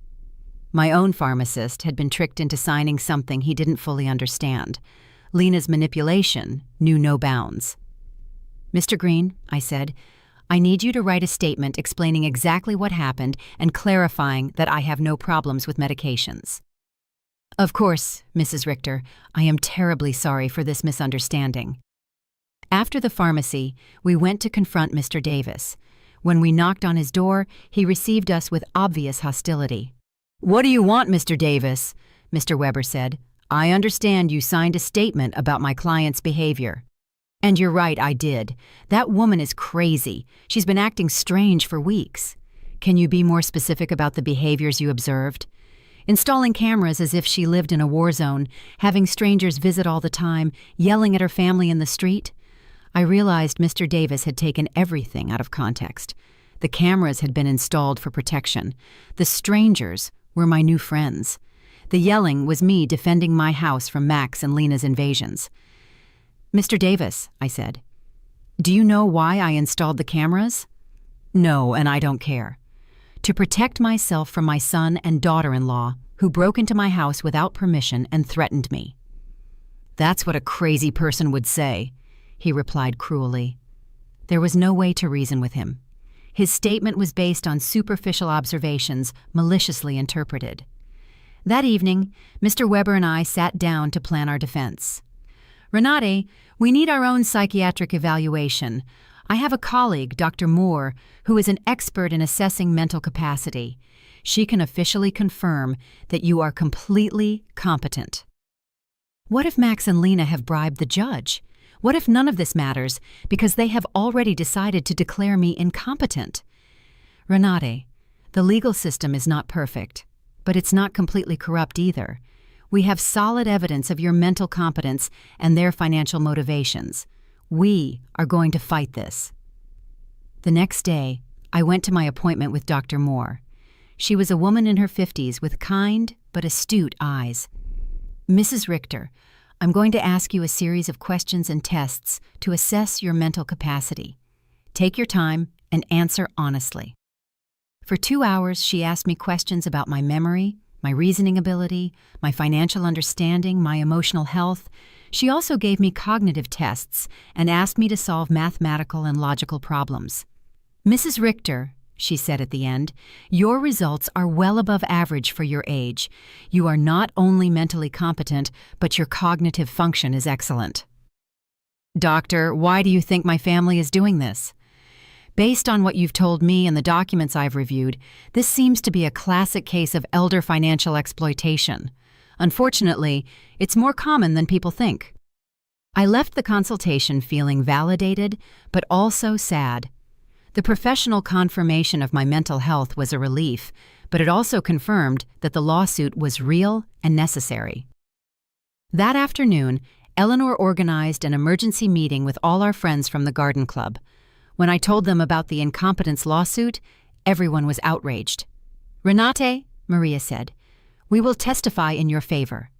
My own pharmacist had been tricked into signing something he didn't fully understand. Lena's manipulation knew no bounds. "Mr. Green," I said, "I need you to write a statement explaining exactly what happened and clarifying that I have no problems with medications." "Of course, Mrs. Richter, I am terribly sorry for this misunderstanding." After the pharmacy, we went to confront Mr. Davis. When we knocked on his door, he received us with obvious hostility. "What do you want, Mr. Davis?" Mr. Weber said. "I understand you signed a statement about my client's behavior." "And you're right, I did. That woman is crazy. She's been acting strange for weeks." "Can you be more specific about the behaviors you observed?" "Installing cameras as if she lived in a war zone, having strangers visit all the time, yelling at her family in the street." I realized Mr. Davis had taken everything out of context. The cameras had been installed for protection. The strangers were my new friends. The yelling was me defending my house from Max and Lena's invasions. "Mr. Davis," I said, "do you know why I installed the cameras?" "No, and I don't care." "To protect myself from my son and daughter-in-law, who broke into my house without permission and threatened me." "That's what a crazy person would say," he replied cruelly. There was no way to reason with him. His statement was based on superficial observations, maliciously interpreted. That evening, Mr. Weber and I sat down to plan our defense. "Renate, we need our own psychiatric evaluation. I have a colleague, Dr. Moore, who is an expert in assessing mental capacity. She can officially confirm that you are completely competent." "What if Max and Lena have bribed the judge? What if none of this matters because they have already decided to declare me incompetent?" "Renate, the legal system is not perfect, but it's not completely corrupt either. We have solid evidence of your mental competence and their financial motivations. We are going to fight this." The next day, I went to my appointment with Dr. Moore. She was a woman in her 50s with kind but astute eyes. "Mrs. Richter, I'm going to ask you a series of questions and tests to assess your mental capacity. Take your time and answer honestly." For 2 hours, she asked me questions about my memory, my reasoning ability, my financial understanding, my emotional health. She also gave me cognitive tests and asked me to solve mathematical and logical problems. "Mrs. Richter," she said at the end, "your results are well above average for your age. You are not only mentally competent, but your cognitive function is excellent." "Doctor, why do you think my family is doing this?" "Based on what you've told me and the documents I've reviewed, this seems to be a classic case of elder financial exploitation. Unfortunately, it's more common than people think." I left the consultation feeling validated, but also sad. The professional confirmation of my mental health was a relief, but it also confirmed that the lawsuit was real and necessary. That afternoon, Eleanor organized an emergency meeting with all our friends from the garden club. When I told them about the incompetence lawsuit, everyone was outraged. "Renate," Maria said, "we will testify in your favor.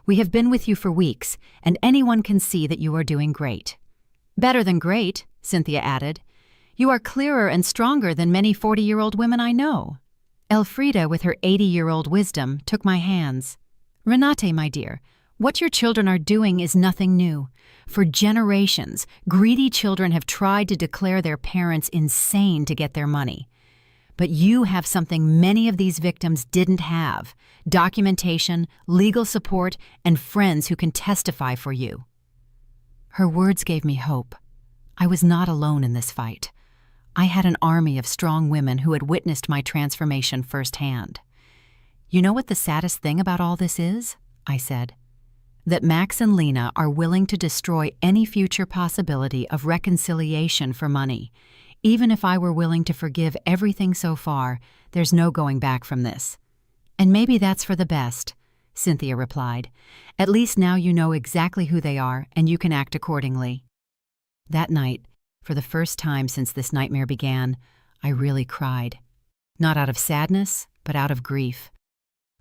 We have been with you for weeks, and anyone can see that you are doing great." "Better than great," Cynthia added. You are clearer and stronger than many 40-year-old women I know." Elfrida, with her 80-year-old wisdom, took my hands. "Renate, my dear, what your children are doing is nothing new. For generations, greedy children have tried to declare their parents insane to get their money. But you have something many of these victims didn't have: documentation, legal support, and friends who can testify for you." Her words gave me hope. I was not alone in this fight. I had an army of strong women who had witnessed my transformation firsthand. "You know what the saddest thing about all this is?" I said. "That Max and Lena are willing to destroy any future possibility of reconciliation for money. Even if I were willing to forgive everything so far, there's no going back from this." "And maybe that's for the best," Cynthia replied. "At least now you know exactly who they are, and you can act accordingly." That night, for the first time since this nightmare began, I really cried. Not out of sadness, but out of grief.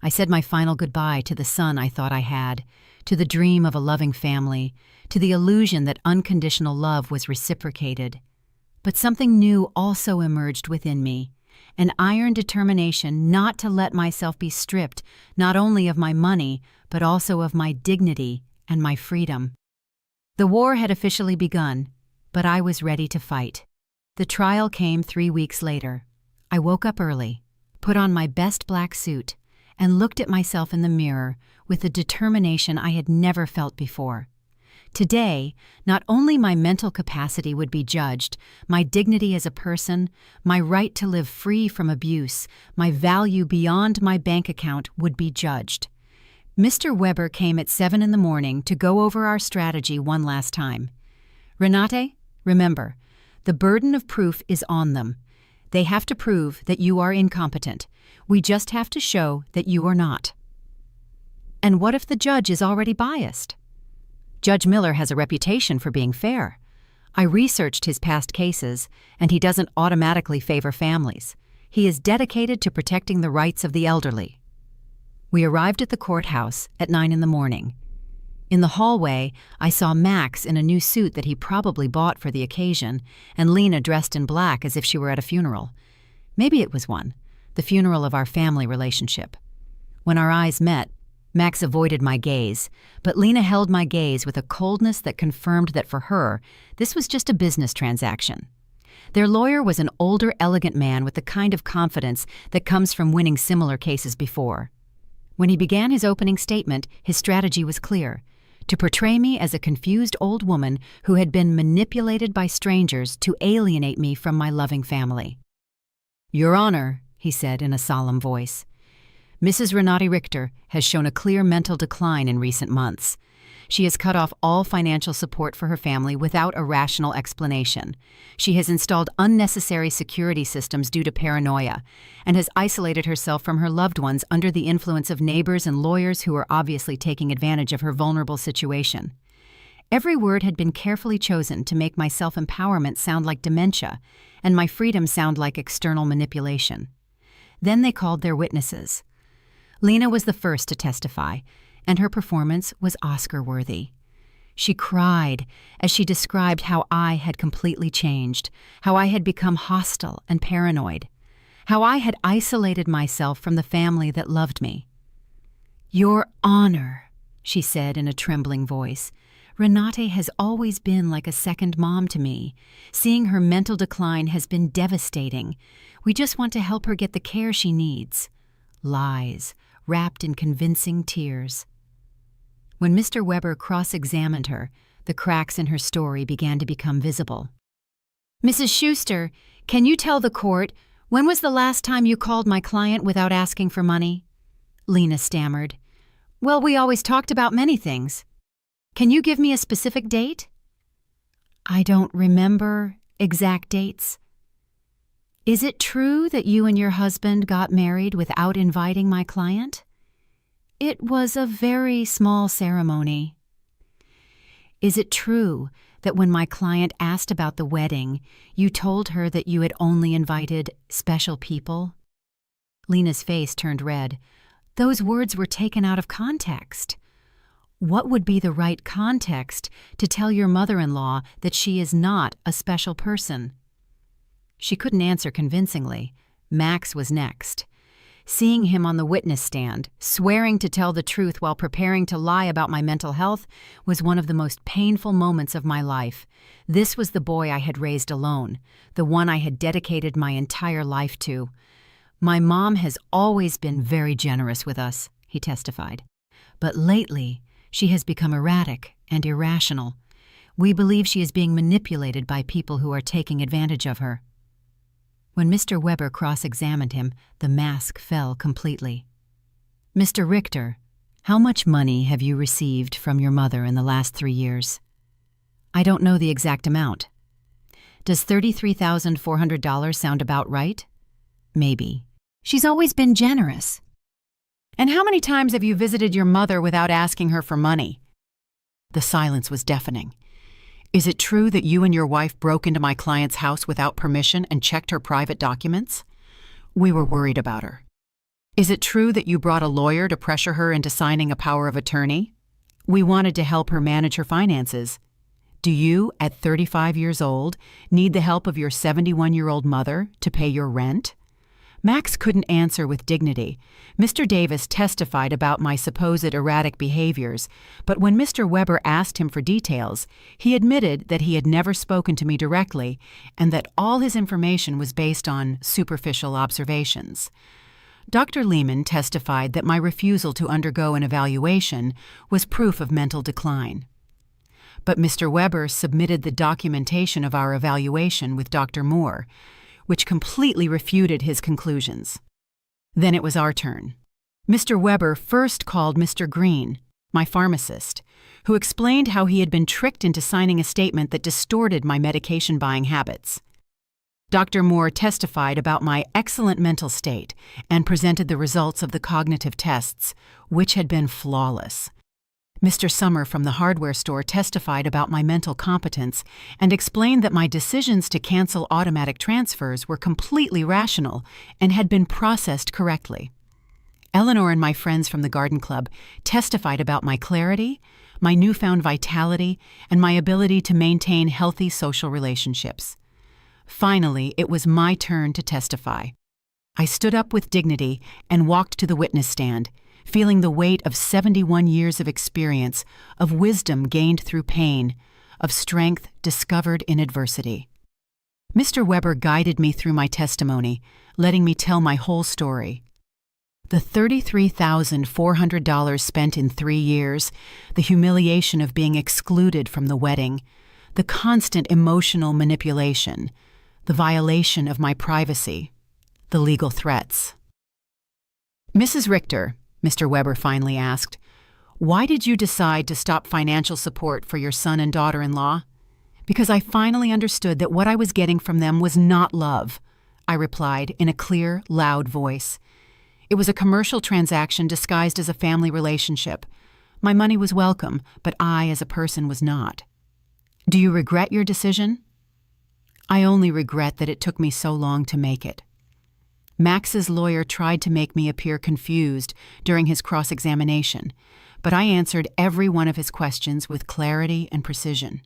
I said my final goodbye to the son I thought I had, to the dream of a loving family, to the illusion that unconditional love was reciprocated. But something new also emerged within me, an iron determination not to let myself be stripped not only of my money, but also of my dignity and my freedom. The war had officially begun, but I was ready to fight. The trial came 3 weeks later. I woke up early, put on my best black suit, and looked at myself in the mirror with a determination I had never felt before. Today, not only my mental capacity would be judged, my dignity as a person, my right to live free from abuse, my value beyond my bank account would be judged. Mr. Weber came at 7 in the morning to go over our strategy one last time. "Renate, remember, the burden of proof is on them. They have to prove that you are incompetent. We just have to show that you are not." "And what if the judge is already biased?" "Judge Miller has a reputation for being fair. I researched his past cases, and he doesn't automatically favor families. He is dedicated to protecting the rights of the elderly." We arrived at the courthouse at 9 in the morning. In the hallway, I saw Max in a new suit that he probably bought for the occasion, and Lena dressed in black as if she were at a funeral. Maybe it was one, the funeral of our family relationship. When our eyes met, Max avoided my gaze, but Lena held my gaze with a coldness that confirmed that for her, this was just a business transaction. Their lawyer was an older, elegant man with the kind of confidence that comes from winning similar cases before. When he began his opening statement, his strategy was clear: to portray me as a confused old woman who had been manipulated by strangers to alienate me from my loving family. "Your Honor," he said in a solemn voice, "Mrs. Renate Richter has shown a clear mental decline in recent months. She has cut off all financial support for her family without a rational explanation. She has installed unnecessary security systems due to paranoia, and has isolated herself from her loved ones under the influence of neighbors and lawyers who are obviously taking advantage of her vulnerable situation." Every word had been carefully chosen to make my self-empowerment sound like dementia, and my freedom sound like external manipulation. Then they called their witnesses. Lena was the first to testify, and her performance was Oscar-worthy. She cried as she described how I had completely changed, how I had become hostile and paranoid, how I had isolated myself from the family that loved me. "Your Honor," she said in a trembling voice, "Renate has always been like a second mom to me. Seeing her mental decline has been devastating. We just want to help her get the care she needs." Lies, wrapped in convincing tears. When Mr. Weber cross-examined her, the cracks in her story began to become visible. "Mrs. Schuster, can you tell the court, when was the last time you called my client without asking for money?" Lena stammered. "Well, we always talked about many things. Can you give me a specific date?" "I don't remember exact dates." "Is it true that you and your husband got married without inviting my client?" "It was a very small ceremony." "Is it true that when my client asked about the wedding, you told her that you had only invited special people?" Lena's face turned red. Those words were taken out of context. What would be the right context to tell your mother-in-law that she is not a special person? She couldn't answer convincingly. Max was next. Seeing him on the witness stand, swearing to tell the truth while preparing to lie about my mental health, was one of the most painful moments of my life. This was the boy I had raised alone, the one I had dedicated my entire life to. My mom has always been very generous with us, he testified. But lately, she has become erratic and irrational. We believe she is being manipulated by people who are taking advantage of her. When Mr. Weber cross-examined him, the mask fell completely. Mr. Richter, how much money have you received from your mother in the last 3 years? I don't know the exact amount. Does $33,400 sound about right? Maybe. She's always been generous. And how many times have you visited your mother without asking her for money? The silence was deafening. Is it true that you and your wife broke into my client's house without permission and checked her private documents? We were worried about her. Is it true that you brought a lawyer to pressure her into signing a power of attorney? We wanted to help her manage her finances. Do you, at 35 years old, need the help of your 71-year-old mother to pay your rent? Max couldn't answer with dignity. Mr. Davis testified about my supposed erratic behaviors, but when Mr. Weber asked him for details, he admitted that he had never spoken to me directly and that all his information was based on superficial observations. Dr. Lehman testified that my refusal to undergo an evaluation was proof of mental decline. But Mr. Weber submitted the documentation of our evaluation with Dr. Moore, which completely refuted his conclusions. Then it was our turn. Mr. Weber first called Mr. Green, my pharmacist, who explained how he had been tricked into signing a statement that distorted my medication buying habits. Dr. Moore testified about my excellent mental state and presented the results of the cognitive tests, which had been flawless. Mr. Summer from the hardware store testified about my mental competence and explained that my decisions to cancel automatic transfers were completely rational and had been processed correctly. Eleanor and my friends from the garden club testified about my clarity, my newfound vitality, and my ability to maintain healthy social relationships. Finally, it was my turn to testify. I stood up with dignity and walked to the witness stand, feeling the weight of 71 years of experience, of wisdom gained through pain, of strength discovered in adversity. Mr. Weber guided me through my testimony, letting me tell my whole story. The $33,400 spent in 3 years, the humiliation of being excluded from the wedding, the constant emotional manipulation, the violation of my privacy, the legal threats. Mrs. Richter, Mr. Weber finally asked, why did you decide to stop financial support for your son and daughter-in-law? Because I finally understood that what I was getting from them was not love, I replied in a clear, loud voice. It was a commercial transaction disguised as a family relationship. My money was welcome, but I, as a person, was not. Do you regret your decision? I only regret that it took me so long to make it. Max's lawyer tried to make me appear confused during his cross-examination, but I answered every one of his questions with clarity and precision.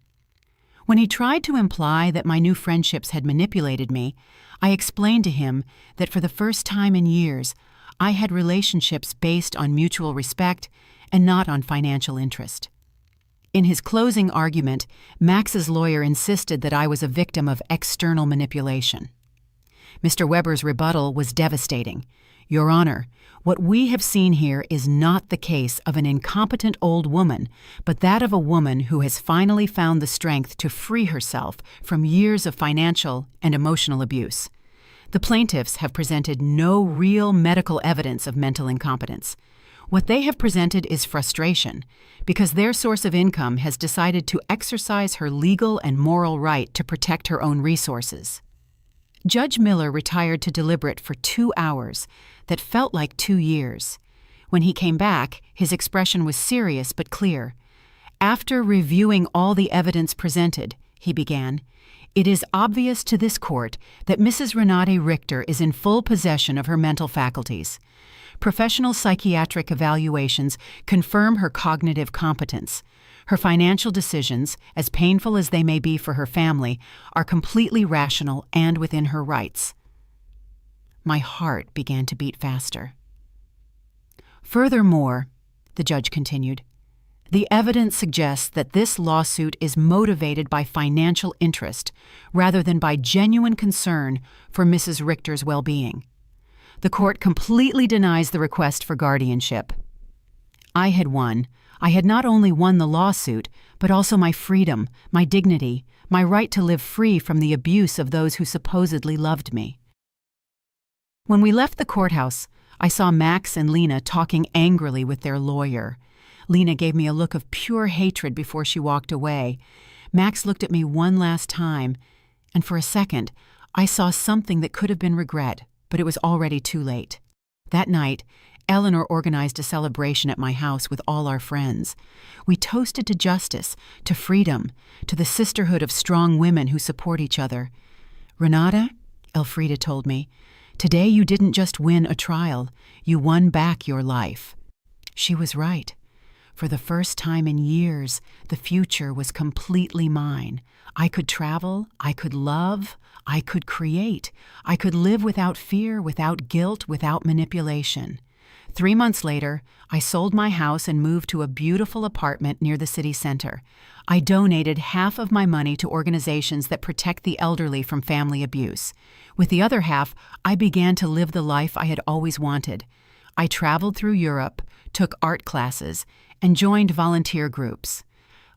When he tried to imply that my new friendships had manipulated me, I explained to him that for the first time in years, I had relationships based on mutual respect and not on financial interest. In his closing argument, Max's lawyer insisted that I was a victim of external manipulation. Mr. Weber's rebuttal was devastating. Your Honor, what we have seen here is not the case of an incompetent old woman, but that of a woman who has finally found the strength to free herself from years of financial and emotional abuse. The plaintiffs have presented no real medical evidence of mental incompetence. What they have presented is frustration, because their source of income has decided to exercise her legal and moral right to protect her own resources. Judge Miller retired to deliberate for 2 hours that felt like 2 years. When he came back, his expression was serious but clear. After reviewing all the evidence presented, he began, it is obvious to this court that Mrs. Renate Richter is in full possession of her mental faculties. Professional psychiatric evaluations confirm her cognitive competence. Her financial decisions, as painful as they may be for her family, are completely rational and within her rights. My heart began to beat faster. Furthermore, the judge continued, the evidence suggests that this lawsuit is motivated by financial interest rather than by genuine concern for Mrs. Richter's well-being. The court completely denies the request for guardianship. I had won. I had not only won the lawsuit, but also my freedom, my dignity, my right to live free from the abuse of those who supposedly loved me. When we left the courthouse, I saw Max and Lena talking angrily with their lawyer. Lena gave me a look of pure hatred before she walked away. Max looked at me one last time, and for a second, I saw something that could have been regret, but it was already too late. That night, Eleanor organized a celebration at my house with all our friends. We toasted to justice, to freedom, to the sisterhood of strong women who support each other. Renata, Elfrida told me, today you didn't just win a trial, you won back your life. She was right. For the first time in years, the future was completely mine. I could travel, I could love, I could create. I could live without fear, without guilt, without manipulation. 3 months later, I sold my house and moved to a beautiful apartment near the city center. I donated half of my money to organizations that protect the elderly from family abuse. With the other half, I began to live the life I had always wanted. I traveled through Europe, took art classes, and joined volunteer groups.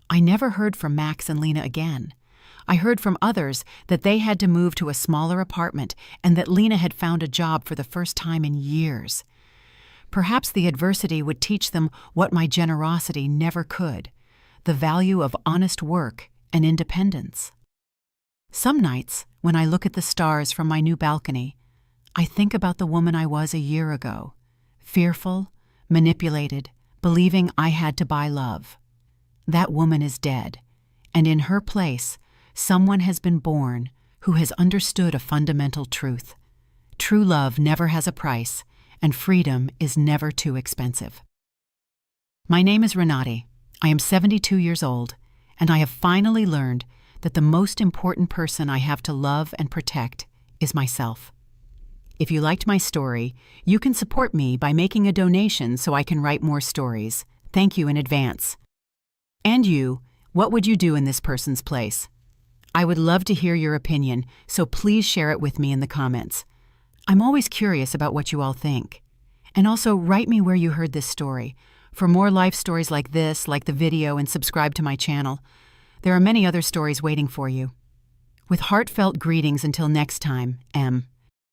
I never heard from Max and Lena again. I heard from others that they had to move to a smaller apartment and that Lena had found a job for the first time in years. Perhaps the adversity would teach them what my generosity never could, the value of honest work and independence. Some nights, when I look at the stars from my new balcony, I think about the woman I was a year ago, fearful, manipulated, believing I had to buy love. That woman is dead, and in her place, someone has been born who has understood a fundamental truth. True love never has a price, and freedom is never too expensive. My name is Renate. I am 72 years old, and I have finally learned that the most important person I have to love and protect is myself. If you liked my story, you can support me by making a donation so I can write more stories. Thank you in advance. And you, what would you do in this person's place? I would love to hear your opinion, so please share it with me in the comments. I'm always curious about what you all think. And also write me where you heard this story. For more life stories like this, like the video, and subscribe to my channel. There are many other stories waiting for you. With heartfelt greetings until next time, M.